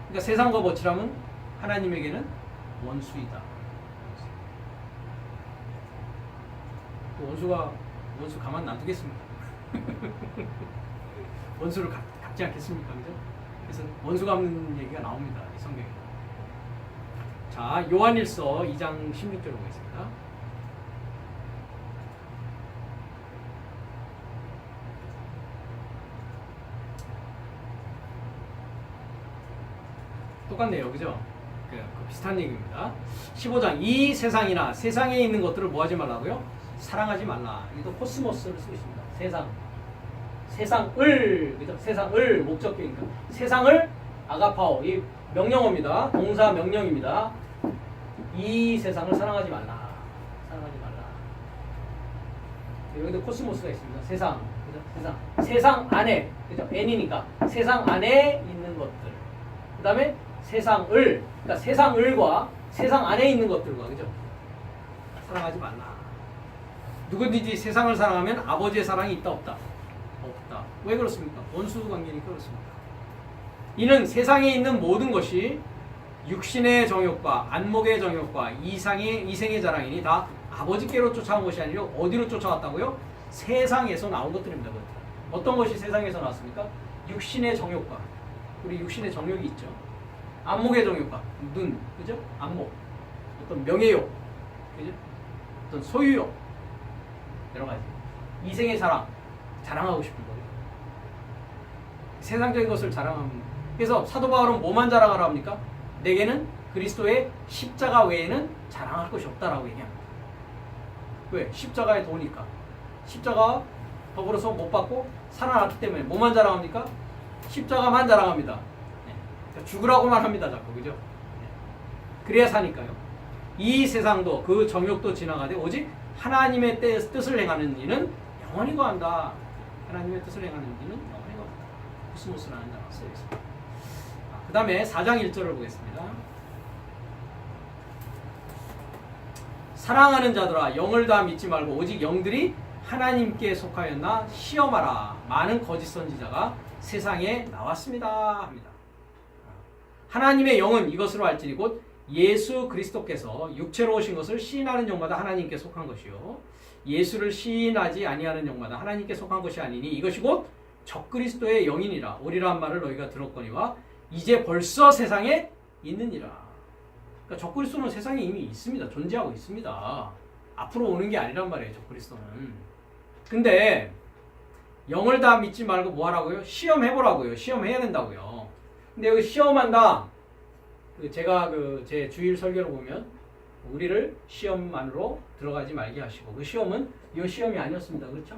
그러니까 세상과 벗이라면 하나님에게는 원수이다. 원수 가만 놔두겠습니까? 원수를 갚지 않겠습니까? 그죠? 그래서 원수 갚는 얘기가 나옵니다. 이 성경에. 자, 요한일서 2장 16절을 보겠습니다. 똑같네요. 그죠? 그 비슷한 얘기입니다. 15장 이 세상이나 세상에 있는 것들을 뭐 하지 말라고요? 사랑하지 말라. 이것도 코스모스를 쓰겠습니다. 세상을, 그죠? 세상을 목적격이니까. 세상을 아가파오, 이 명령어입니다. 동사 명령입니다. 이 세상을 사랑하지 말라. 사랑하지 말라. 여기도 코스모스가 있습니다. 세상, 그죠? 세상 안에, 그죠? N이니까 세상 안에 있는 것들. 그 다음에 세상을, 그러니까 세상을과 세상 안에 있는 것들과, 그죠? 사랑하지 말라. 누구든지 세상을 사랑하면 아버지의 사랑이 있다 없다? 없다. 왜 그렇습니까? 원수 관계니까 그렇습니다. 이는 세상에 있는 모든 것이 육신의 정욕과 안목의 정욕과 이생의 자랑이니 다 아버지께로 쫓아온 것이 아니라 어디로 쫓아왔다고요? 세상에서 나온 것들입니다. 어떤 것이 세상에서 나왔습니까? 육신의 정욕과, 우리 육신의 정욕이 있죠. 안목의 정욕과, 눈, 그죠? 안목, 어떤 명예욕, 그죠? 어떤 소유욕, 여러 가지. 이생의 자랑하고 싶은 거예요. 세상적인 것을 자랑합니다. 그래서 사도 바울은 뭐만 자랑하라 합니까? 내게는 그리스도의 십자가 외에는 자랑할 것이 없다라고 얘기합니다. 왜? 십자가에 도니까. 십자가 더불어서 못 받고 살아났기 때문에 뭐만 자랑합니까? 십자가만 자랑합니다. 네. 그러니까 죽으라고만 합니다. 자꾸. 그죠? 네. 그래야 사니까요. 이 세상도 그 정욕도 지나가되 오직 하나님의 뜻을 행하는 이는 영원히 거한다. 하나님의 뜻을 행하는 이는 영원히 거한다. 코스모스라는 단어가 쓰여 있습니다. 그 다음에 4장 1절을 보겠습니다. 사랑하는 자들아 영을 다 믿지 말고 오직 영들이 하나님께 속하였나 시험하라. 많은 거짓 선지자가 세상에 나왔습니다. 합니다. 하나님의 영은 이것으로 알지니 곧 예수 그리스도께서 육체로 오신 것을 시인하는 영마다 하나님께 속한 것이요 예수를 시인하지 아니하는 영마다 하나님께 속한 것이 아니니 이것이 곧 적그리스도의 영이니라. 오리란 말을 너희가 들었거니와 이제 벌써 세상에 있느니라. 그러니까 적그리스도는 세상에 이미 있습니다. 존재하고 있습니다. 앞으로 오는 게 아니란 말이에요. 적그리스도는. 근데 영을 다 믿지 말고 뭐 하라고요? 시험해보라고요. 시험해야 된다고요. 근데 여기 시험한다. 제가 제 주일 설교를 보면 우리를 시험만으로 들어가지 말게 하시고 그 시험은 이 시험이 아니었습니다. 그렇죠?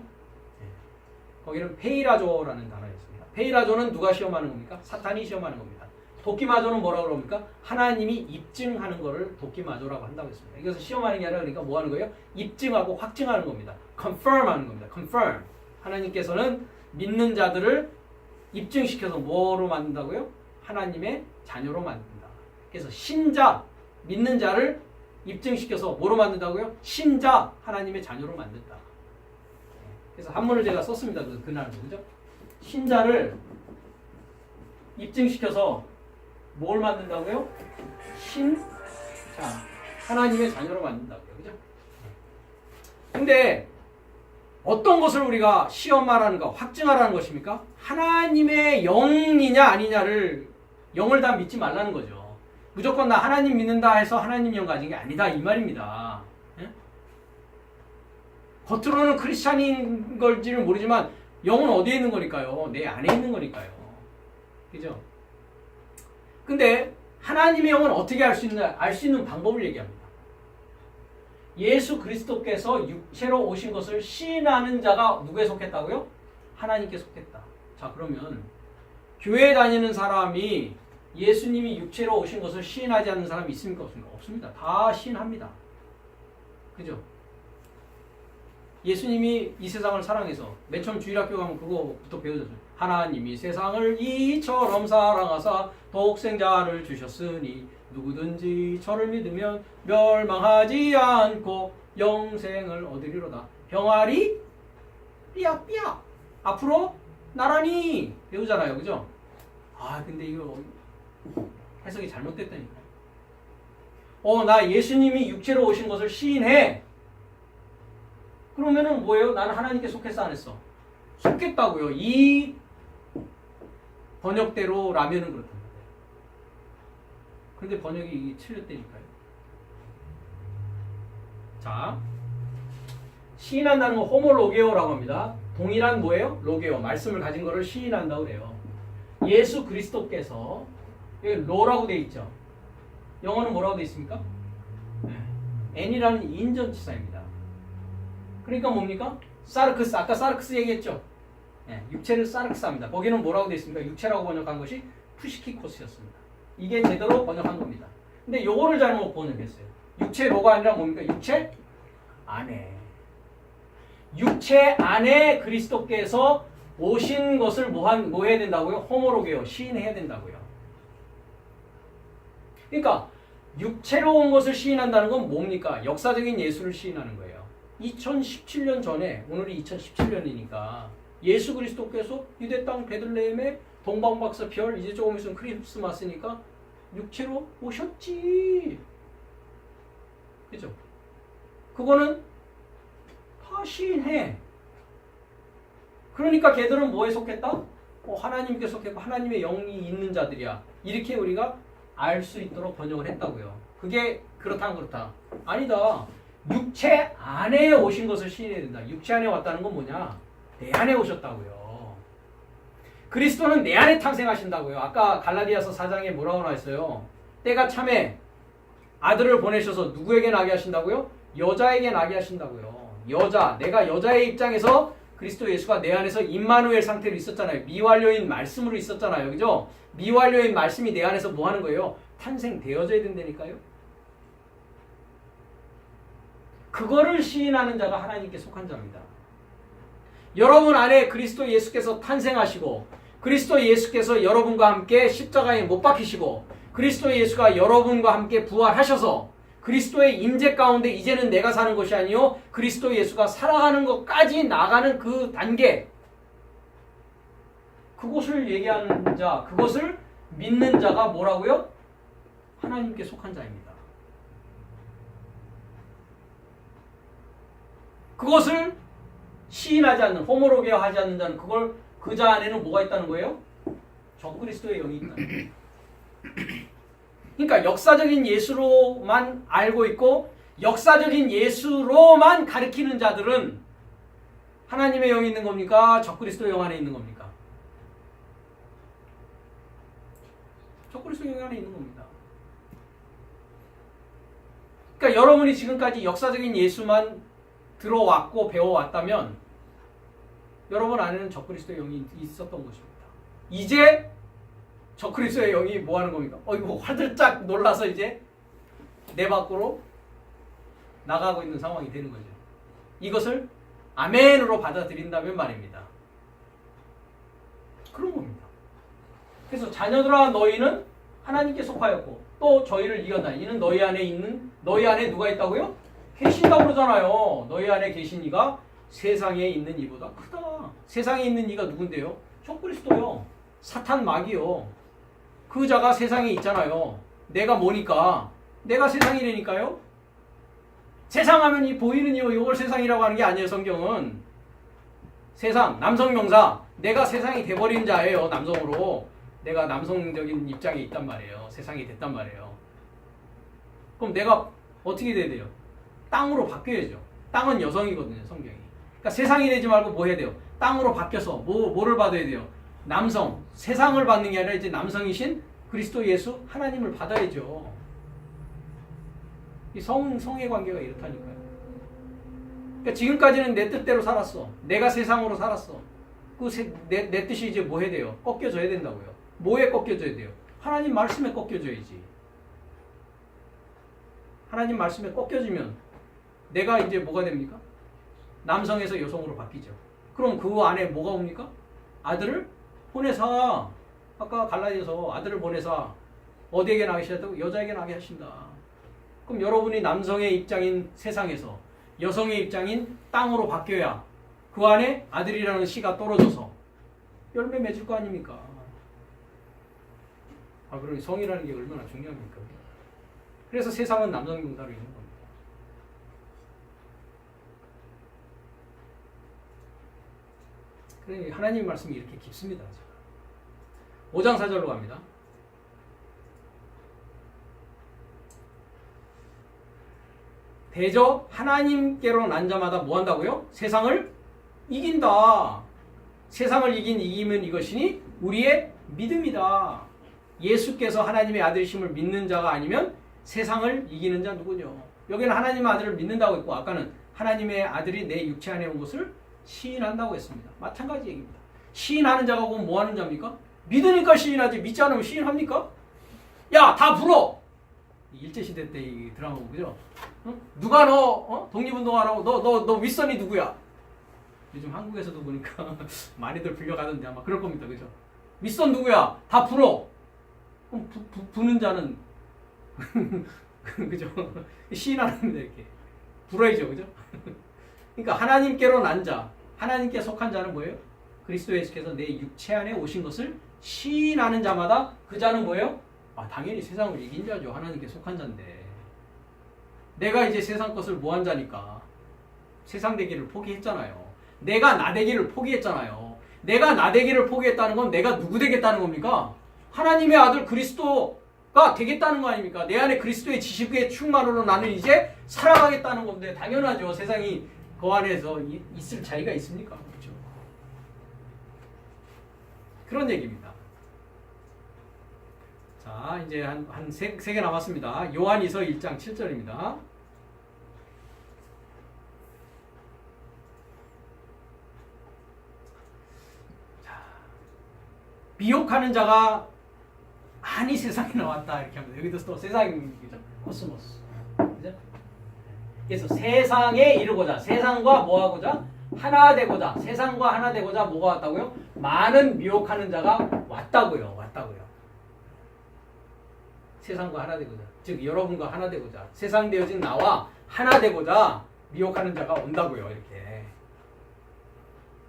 거기는 페이라조라는 단어였습니다. 페이라조는 누가 시험하는 겁니까? 사탄이 시험하는 겁니다. 도끼마조는 뭐라고 그럽니까? 하나님이 입증하는 것을 도끼마조라고 한다고 했습니다. 이것은 시험하는 게 아니라 그러니까 뭐 하는 거예요? 입증하고 확증하는 겁니다. confirm 하는 겁니다. confirm. 하나님께서는 믿는 자들을 입증시켜서 뭐로 만든다고요? 하나님의 자녀로 만든다. 그래서 신자, 믿는 자를 입증시켜서 뭐로 만든다고요? 신자, 하나님의 자녀로 만든다. 그래서 한문을 제가 썼습니다. 그날도. 그죠? 신자를 입증시켜서 뭘 만든다고요? 자, 하나님의 자녀로 만든다고요. 그죠? 근데 어떤 것을 우리가 시험하라는 거, 확증하라는 것입니까? 하나님의 영이냐 아니냐를 영을 다 믿지 말라는 거죠. 무조건 나 하나님 믿는다 해서 하나님 영 가진 게 아니다 이 말입니다. 예? 겉으로는 크리스찬인 걸지는 모르지만 영은 어디에 있는 거니까요? 내 안에 있는 거니까요. 그죠? 근데 하나님의 영은 어떻게 알 수 있느냐? 알 수 있는 방법을 얘기합니다. 예수 그리스도께서 육체로 오신 것을 시인하는 자가 누구에 속했다고요? 하나님께 속했다. 자, 그러면 교회 다니는 사람이 예수님이 육체로 오신 것을 시인하지 않는 사람이 있습니까? 없습니까? 없습니다. 다 시인합니다. 그죠? 예수님이 이 세상을 사랑해서 맨 처음 주일학교 가면 그거부터 배워졌어요. 하나님이 세상을 이처럼 사랑하사 독생자를 주셨으니 누구든지 저를 믿으면 멸망하지 않고 영생을 얻으리로다. 병아리 삐약삐약 앞으로 나란히 배우잖아요. 그죠? 아 근데 이거 해석이 잘못됐다니까요. 나 예수님이 육체로 오신 것을 시인해. 그러면은 뭐예요? 나는 하나님께 속했어 안 했어? 속했다고요. 이 번역대로라면은 그렇답니다. 근데 번역이 틀렸다니까요. 자, 시인한다는 건 호모로게오라고 합니다. 동일한 뭐예요? 로게오, 말씀을 가진 거를 시인한다고 그래요. 예수 그리스도께서 여기 로라고 돼 있죠. 영어는 뭐라고 돼 있습니까? n이라는 인전치사입니다. 그러니까 뭡니까? 사르크스, 아까 사르크스 얘기했죠? 육체를 사르크스합니다. 거기는 뭐라고 돼 있습니까? 육체라고 번역한 것이 푸시키코스였습니다. 이게 제대로 번역한 겁니다. 근데 요거를 잘못 번역했어요. 육체로가 아니라 뭡니까? 육체 안에. 육체 안에 그리스도께서 오신 것을 뭐 해야 된다고요? 호모로게요. 시인해야 된다고요. 그러니까 육체로 온 것을 시인한다는 건 뭡니까? 역사적인 예수를 시인하는 거예요. 2017년 전에, 오늘이 2017년이니까 예수 그리스도께서 유대 땅 베들레헴에 동방박사 별, 이제 조금 있으면 크리스마스니까 육체로 오셨지. 그죠? 그거는 다 시인해. 그러니까 걔들은 뭐에 속했다? 하나님께 속했고 하나님의 영이 있는 자들이야. 이렇게 우리가 알 수 있도록 번역을 했다고요. 그게 그렇다 안 그렇다? 아니다. 육체 안에 오신 것을 시인해야 된다. 육체 안에 왔다는 건 뭐냐? 내 안에 오셨다고요. 그리스도는 내 안에 탄생하신다고요. 아까 갈라디아서 4장에 뭐라고 나왔어요? 때가 참에 아들을 보내셔서 누구에게 나게 하신다고요? 여자에게 나게 하신다고요. 여자, 내가 여자의 입장에서 그리스도 예수가 내 안에서 임마누엘 상태로 있었잖아요. 미완료인 말씀으로 있었잖아요. 그죠? 미완료인 말씀이 내 안에서 뭐 하는 거예요? 탄생되어져야 된다니까요. 그거를 시인하는 자가 하나님께 속한 자입니다. 여러분 안에 그리스도 예수께서 탄생하시고 그리스도 예수께서 여러분과 함께 십자가에 못 박히시고 그리스도 예수가 여러분과 함께 부활하셔서 그리스도의 임재 가운데 이제는 내가 사는 것이 아니요 그리스도 예수가 살아가는 것까지 나가는 그 단계, 그것을 얘기하는 자, 그것을 믿는 자가 뭐라고요? 하나님께 속한 자입니다. 그것을 시인하지 않는, 호모로게어 하지 않는 자는 그걸 그 자 안에는 뭐가 있다는 거예요? 적그리스도의 영이 있다. 그러니까 역사적인 예수로만 알고 있고 역사적인 예수로만 가르치는 자들은 하나님의 영이 있는 겁니까? 적그리스도의 영 안에 있는 겁니까? 적그리스도의 영 안에 있는 겁니다. 그러니까 여러분이 지금까지 역사적인 예수만 들어왔고 배워왔다면 여러분 안에는 적그리스도의 영이 있었던 것입니다. 이제 적그리스도의 영이 뭐 하는 겁니까? 이거 화들짝 놀라서 이제 내 밖으로 나가고 있는 상황이 되는 거죠. 이것을 아멘으로 받아들인다면 말입니다. 그런 겁니다. 그래서 자녀들아 너희는 하나님께 속하였고 또 저희를 이겼나. 이는 너희 안에 누가 있다고요? 계신다고 그러잖아요. 너희 안에 계신 이가 세상에 있는 이보다 크다. 세상에 있는 이가 누군데요? 적그리스도요. 사탄 마귀요. 그 자가 세상에 있잖아요. 내가 뭐니까? 내가 세상이라니까요. 세상하면 이 보이는 이걸 세상이라고 하는 게 아니에요. 성경은. 세상, 남성명사. 내가 세상이 돼버린 자예요. 남성으로. 내가 남성적인 입장에 있단 말이에요. 세상이 됐단 말이에요. 그럼 내가 어떻게 돼야 돼요? 땅으로 바뀌어야죠. 땅은 여성이거든요. 성경이. 그러니까 세상이 되지 말고 뭐 해야 돼요? 땅으로 바뀌어서 뭐를 받아야 돼요? 남성. 세상을 받는 게 아니라 이제 남성이신 그리스도 예수 하나님을 받아야죠. 이 성의 관계가 이렇다니까요. 그러니까 지금까지는 내 뜻대로 살았어. 내가 세상으로 살았어. 내 뜻이 이제 뭐 해야 돼요? 꺾여져야 된다고요. 뭐에 꺾여져야 돼요? 하나님 말씀에 꺾여져야지. 하나님 말씀에 꺾여지면 내가 이제 뭐가 됩니까? 남성에서 여성으로 바뀌죠. 그럼 그 안에 뭐가 옵니까? 아들을 보내사. 아까 갈라디아서 아들을 보내사 어디에게 나게 하시다고? 여자에게 나게 하신다. 그럼 여러분이 남성의 입장인 세상에서 여성의 입장인 땅으로 바뀌어야 그 안에 아들이라는 씨가 떨어져서 열매 맺을 거 아닙니까? 그러니 성이라는 게 얼마나 중요합니까? 그래서 세상은 남성 용사로 있는 겁니다. 그러니 하나님 말씀이 이렇게 깊습니다. 5장 4절로 갑니다. 대저 하나님께로 난 자마다 뭐 한다고요? 세상을 이긴다. 세상을 이기면 이것이니 우리의 믿음이다. 예수께서 하나님의 아들이심을 믿는 자가 아니면 세상을 이기는 자 누구냐? 여기는 하나님의 아들을 믿는다고 했고 아까는 하나님의 아들이 내 육체 안에 온 것을 시인한다고 했습니다. 마찬가지 얘기입니다. 시인하는 자가 그럼 뭐 하는 자입니까? 믿으니까 시인하지 믿지 않으면 시인합니까? 야, 다 불어! 일제시대 때 이 드라마 그죠? 응? 누가 독립운동하라고 너 윗선이 누구야? 요즘 한국에서도 보니까 많이들 불려가던데 아마 그럴 겁니다. 그죠? 윗선 누구야? 다 불어! 그럼 부는 자는 그죠? 시인하는데 이렇게 불어야죠. 그죠? 그러니까 하나님께로 난 자, 하나님께 속한 자는 뭐예요? 그리스도 예수께서 내 육체 안에 오신 것을 시인하는 자마다 그 자는 뭐예요? 당연히 세상을 이긴 자죠. 하나님께 속한 자인데. 내가 이제 세상 것을 뭐 한 자니까 세상 되기를 포기했잖아요. 내가 나 되기를 포기했잖아요. 내가 나 되기를 포기했다는 건 내가 누구 되겠다는 겁니까? 하나님의 아들 그리스도가 되겠다는 거 아닙니까? 내 안에 그리스도의 지식의 충만으로 나는 이제 살아가겠다는 건데 당연하죠. 세상이 그 안에서 있을 자리가 있습니까? 그렇죠? 그런 얘기입니다. 자, 이제 한 세 개 남았습니다. 요한이서 1장 7절입니다. 자, 미혹하는 자가 많이 세상에 나왔다 이렇게 합니다. 여기도 또 세상이죠. 코스모스. 그죠? 그래서 세상에 이르고자, 세상과 뭐 하고자? 하나 되고자, 세상과 하나 되고자 뭐가 왔다고요? 많은 미혹하는 자가 왔다고요. 세상과 하나 되고자, 즉 여러분과 하나 되고자, 세상 되어진 나와 하나 되고자 미혹하는 자가 온다고요. 이렇게.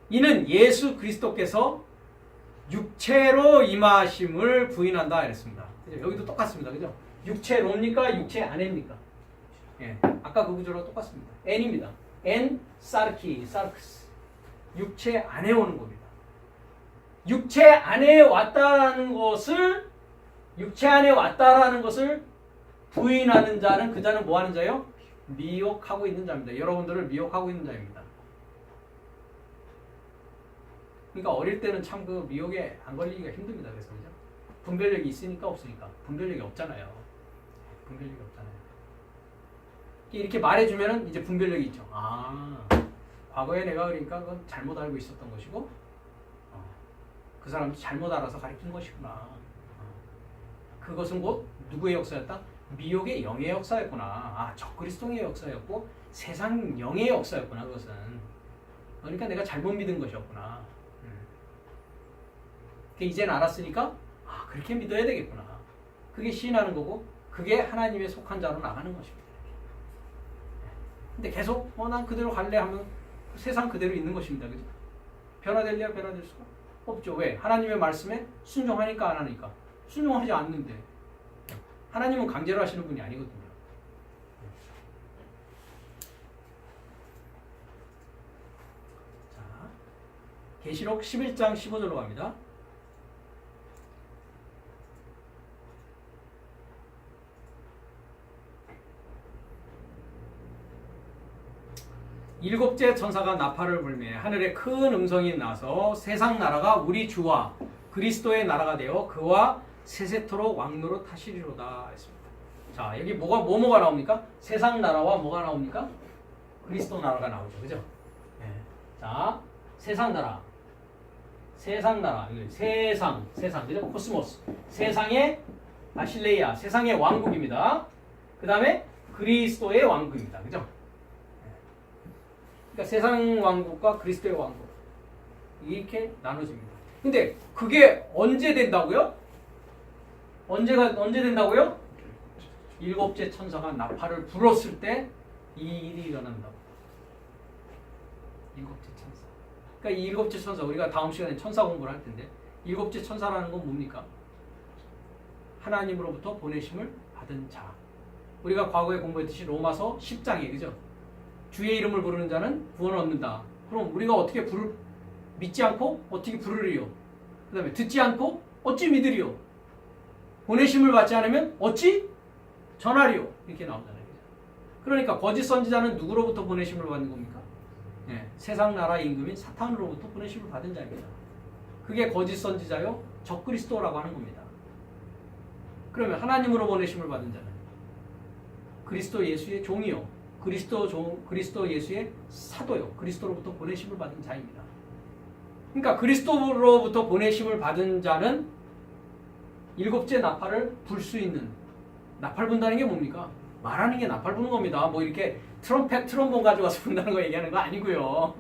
이는 예수 그리스도께서 육체로 임하심을 부인한다 이랬습니다. 그죠? 여기도 똑같습니다. 그죠? 육체로입니까? 육체 안에입니까? 예, 아까 그 구조랑 똑같습니다. N입니다. N 사르크스. 육체 안에 오는 겁니다. 육체 안에 왔다라는 것을 부인하는 자는 그 자는 뭐 하는 자예요? 미혹하고 있는 자입니다. 여러분들을 미혹하고 있는 자입니다. 그러니까 어릴 때는 참 그 미혹에 안 걸리기가 힘듭니다. 그래서 그죠? 분별력이 있으니까 없으니까. 분별력이 없잖아요. 이렇게 말해주면은 이제 분별력이 있죠. 과거에 내가 그러니까 그건 잘못 알고 있었던 것이고, 그 사람도 잘못 알아서 가르친 것이구나. 그것은 곧 누구의 역사였다? 미혹의 영의 역사였구나. 적그리스도의 역사였고 세상 영의 역사였구나. 그것은. 그러니까 내가 잘못 믿은 것이었구나. 이제는 알았으니까 그렇게 믿어야 되겠구나. 그게 시인하는 거고 그게 하나님의 속한 자로 나가는 것입니다. 근데 계속 난 그대로 갈래 하면 세상 그대로 있는 것입니다. 그죠? 변화될래야 변화될 수가 없죠. 왜? 하나님의 말씀에 순종하니까 안 하니까. 순종하지 않는데 하나님은 강제로 하시는 분이 아니거든요. 자, 계시록 11장 15절로 갑니다. 일곱째 천사가 나팔을 불매 하늘에 큰 음성이 나서 세상 나라가 우리 주와 그리스도의 나라가 되어 그와 세세토록 왕노로 타시리로다 했습니다. 자, 여기 뭐가 나옵니까? 세상 나라와 뭐가 나옵니까? 그리스도 나라가 나오죠. 그죠? 네. 자, 세상 나라. 세상, 그죠? 코스모스. 세상의 바실레이아, 세상의 왕국입니다. 그 다음에 그리스도의 왕국입니다. 그죠? 그러니까 세상 왕국과 그리스도의 왕국 이렇게 나눠집니다. 근데 그게 언제 된다고요? 언제 된다고요? 일곱째 천사가 나팔을 불었을 때 이 일이 일어난다고. 일곱째 천사. 그러니까 이 일곱째 천사 우리가 다음 시간에 천사 공부를 할 텐데 일곱째 천사라는 건 뭡니까? 하나님으로부터 보내심을 받은 자. 우리가 과거에 공부했듯이 로마서 10장에 그죠? 주의 이름을 부르는 자는 구원을 얻는다. 그럼 우리가 어떻게 믿지 않고 어떻게 부르리요? 그 다음에 듣지 않고 어찌 믿으리요? 보내심을 받지 않으면 어찌 전하리요? 이렇게 나오잖아요. 그러니까 거짓 선지자는 누구로부터 보내심을 받는 겁니까? 세상 나라 임금인 사탄으로부터 보내심을 받은 자입니다. 그게 거짓 선지자요 적그리스도라고 하는 겁니다. 그러면 하나님으로 보내심을 받은 자는 그리스도 예수의 종이요 그리스도 예수의 사도요. 그리스도로부터 보내심을 받은 자입니다. 그러니까 그리스도로부터 보내심을 받은 자는 일곱째 나팔을 불 수 있는 나팔 분다는 게 뭡니까? 말하는 게 나팔 부는 겁니다. 뭐 이렇게 트럼본 가져와서 분다는 거 얘기하는 거 아니고요.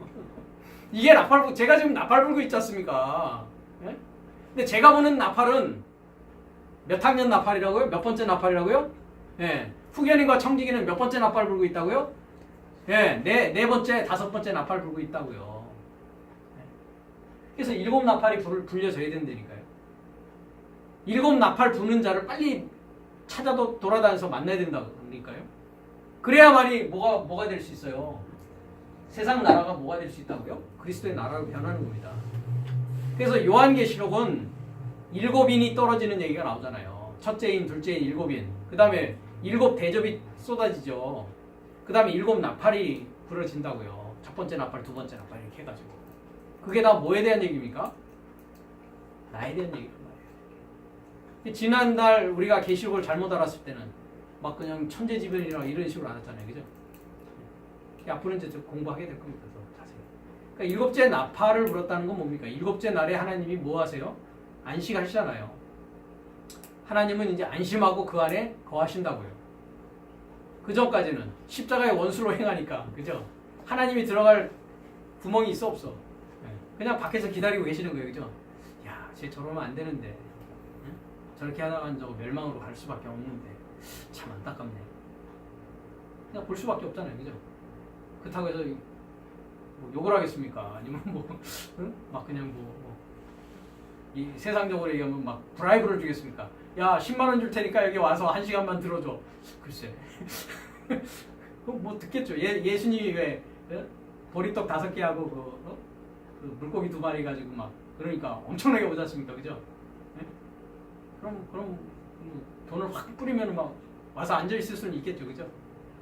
이게 제가 지금 나팔 불고 있지 않습니까? 예? 근데 제가 보는 나팔은 몇 학년 나팔이라고요? 몇 번째 나팔이라고요? 예. 후견인과 청지기는 몇 번째 나팔 불고 있다고요? 예, 네 번째, 다섯 번째 나팔 불고 있다고요. 그래서 일곱 나팔이 불려져야 된다니까요. 일곱 나팔 부는 자를 빨리 찾아도 돌아다녀서 만나야 된다니까요. 그래야만이 뭐가 될 수 있어요. 세상 나라가 뭐가 될 수 있다고요? 그리스도의 나라로 변하는 겁니다. 그래서 요한계시록은 일곱인이 떨어지는 얘기가 나오잖아요. 첫째인, 둘째인, 일곱인. 그 다음에 일곱 대접이 쏟아지죠. 그 다음에 일곱 나팔이 부러진다고요. 첫 번째 나팔, 두 번째 나팔 이렇게 해가지고. 그게 다 뭐에 대한 얘기입니까? 나에 대한 얘기란 말이에요. 지난달 우리가 계시록을 잘못 알았을 때는 막 그냥 천재지변이라 이런 식으로 알았잖아요. 그죠? 앞으로는 이제 공부하게 될 겁니다. 더 자세히. 그러니까 일곱째 나팔을 불었다는 건 뭡니까? 일곱째 날에 하나님이 뭐 하세요? 안식하시잖아요. 하나님은 이제 안심하고 그 안에 거하신다고요. 그 전까지는 십자가의 원수로 행하니까, 그죠? 하나님이 들어갈 구멍이 있어 없어? 그냥 밖에서 기다리고 계시는 거예요, 그죠? 야, 쟤 저러면 안 되는데, 응? 저렇게 하다가는 저거 멸망으로 갈 수밖에 없는데 참 안타깝네. 그냥 볼 수밖에 없잖아요, 그죠? 그렇다고 해서 뭐 욕을 하겠습니까? 아니면 응? 막 그냥 이 세상적으로 얘기하면 막 브라이브를 주겠습니까? 야, 10만 원 줄 테니까 여기 와서 1시간만 들어줘. 글쎄. 뭐 듣겠죠. 예수님이 왜 보리떡 5개 하고 그 물고기 2마리 가지고 막 그러니까 엄청나게 오지 않습니까? 그죠? 네? 그럼 돈을 확 뿌리면 막 와서 앉아 있을 수는 있겠죠. 그죠?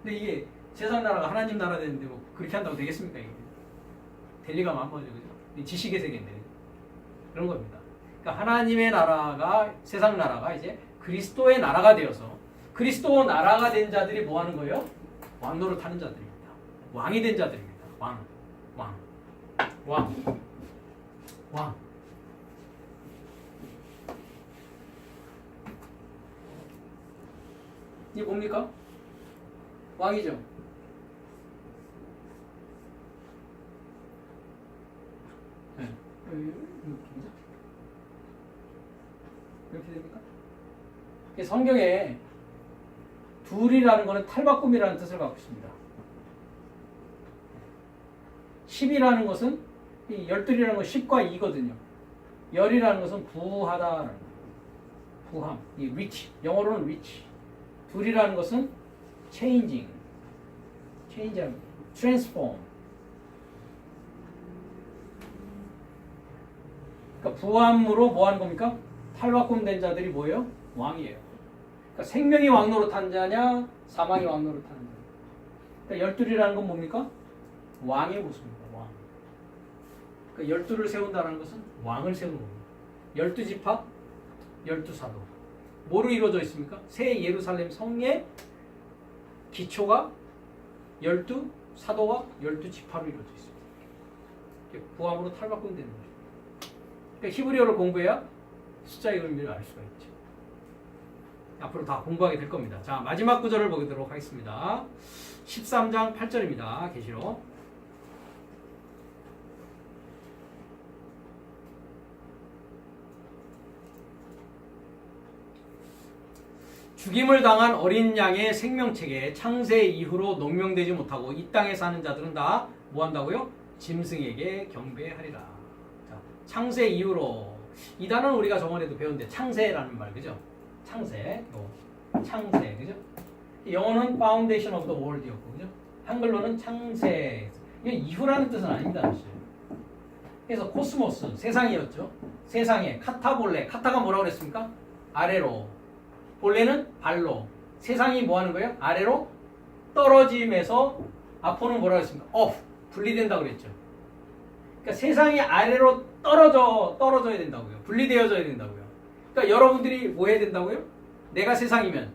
근데 이게 세상 나라가 하나님 나라 되는데 뭐 그렇게 한다고 되겠습니까? 이게? 될 리가 만무하죠. 그죠? 지식의 세계인데. 그런 겁니다. 그러니까 하나님의 나라가 세상 나라가 이제 그리스도의 나라가 되어서 그리스도 나라가 된 자들이 뭐 하는 거예요? 왕노릇 하는 자들입니다. 왕이 된 자들입니다. 왕. 이게 뭡니까? 왕이죠. 네. 이렇게 됩니까? 성경에 둘이라는 것은 탈바꿈이라는 뜻을 갖고 있습니다. 10이라는 것은, 이 12이라는 것은 10과 2거든요. 열이라는 것은 부하다라는 거예요. 부함, 이 reach, 영어로는 reach. 둘이라는 것은 changing, transform. 그러니까 부함으로 뭐 하는 겁니까? 탈바꿈된 자들이 뭐예요? 왕이에요. 그러니까 생명이 왕노릇한 자냐, 사망이 왕노릇하는 자. 그러니까 열둘이라는 건 뭡니까? 왕의 모습입니다. 왕. 그러니까 열둘을 세운다는 것은 왕을 세우는 겁니다. 12지파, 12사도. 뭐로 이루어져 있습니까? 새 예루살렘 성의 기초가 12사도와 12지파로 이루어져 있습니다. 부함으로 탈바꿈되는 거죠. 그러니까 히브리어를 공부해야 숫자의 의미를 알 수가 있죠. 앞으로 다 공부하게 될 겁니다. 자, 마지막 구절을 보도록 하겠습니다. 13장 8절입니다. 계시록. 죽임을 당한 어린 양의 생명책에 창세 이후로 농명되지 못하고 이 땅에 사는 자들은 다 뭐 한다고요? 짐승에게 경배하리라. 자, 창세 이후로, 이 단어는 우리가 저번에도 배웠는데 창세라는 말, 그죠? 창세, 그죠? 영어는 Foundation of the World이었고, 그죠? 한글로는 창세. 이게 이후라는 뜻은 아닙니다, 사실. 그래서 코스모스, 세상이었죠. 세상에 카타볼레, 카타가 뭐라고 그랬습니까? 아래로. 볼레는 발로. 세상이 뭐 하는 거예요? 아래로 떨어짐에서 아포는 뭐라고 했습니까? 분리된다고 그랬죠. 그러니까 세상이 아래로 떨어져야 된다고요. 분리되어져야 된다고요. 그러니까 여러분들이 뭐 해야 된다고요? 내가 세상이면,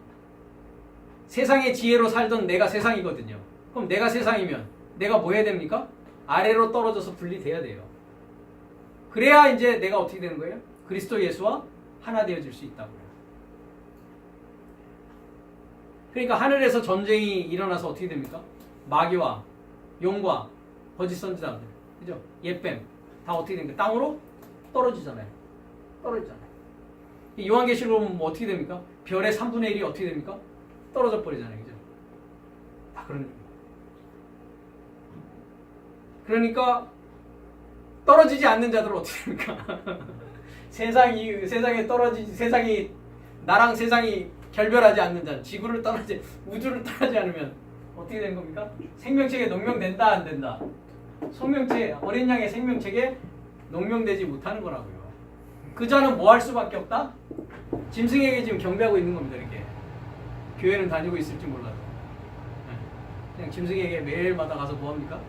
세상의 지혜로 살던 내가 세상이거든요. 그럼 내가 세상이면 내가 뭐 해야 됩니까? 아래로 떨어져서 분리돼야 돼요. 그래야 이제 내가 어떻게 되는 거예요? 그리스도 예수와 하나 되어질 수 있다고요. 그러니까 하늘에서 전쟁이 일어나서 어떻게 됩니까? 마귀와 용과 거짓 선지자들, 그죠? 옛뱀 다 어떻게 됩니까? 땅으로 떨어지잖아요. 요한계시록 보면 뭐 어떻게 됩니까? 별의 3분의 1이 어떻게 됩니까? 떨어져 버리잖아요, 그죠? 다 그런 겁니다. 그러니까 떨어지지 않는 자들은 어떻게 됩니까? 세상에 떨어지지, 나랑 세상이 결별하지 않는 자, 지구를 떠나지, 우주를 떠나지 않으면 어떻게 되는 겁니까? 생명책에 농명된다, 안 된다? 어린 양의 생명책에 농명되지 못하는 거라고요. 그 자는 뭐 할 수밖에 없다? 짐승에게 지금 경배하고 있는 겁니다, 이렇게. 교회는 다니고 있을지 몰라도. 그냥 짐승에게 매일마다 가서 뭐 합니까?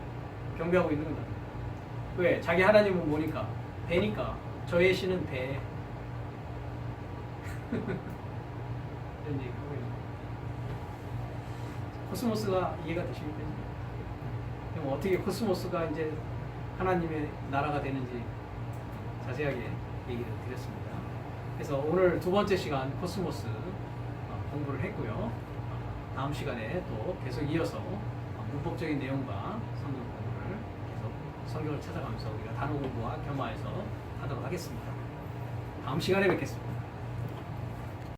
경배하고 있는 거다. 왜? 자기 하나님은 뭐니까? 배니까. 저의 신은 배. 이런 얘기 하고 있는 거예요. 코스모스가 이해가 되십니까? 그럼 어떻게 코스모스가 이제 하나님의 나라가 되는지 자세하게 얘기를 드렸습니다. 그래서 오늘 두 번째 시간 코스모스 공부를 했고요. 다음 시간에 또 계속 이어서 문법적인 내용과 성경 공부를 계속 성경을 찾아가면서 우리가 단어 공부와 겸화해서 하도록 하겠습니다. 다음 시간에 뵙겠습니다.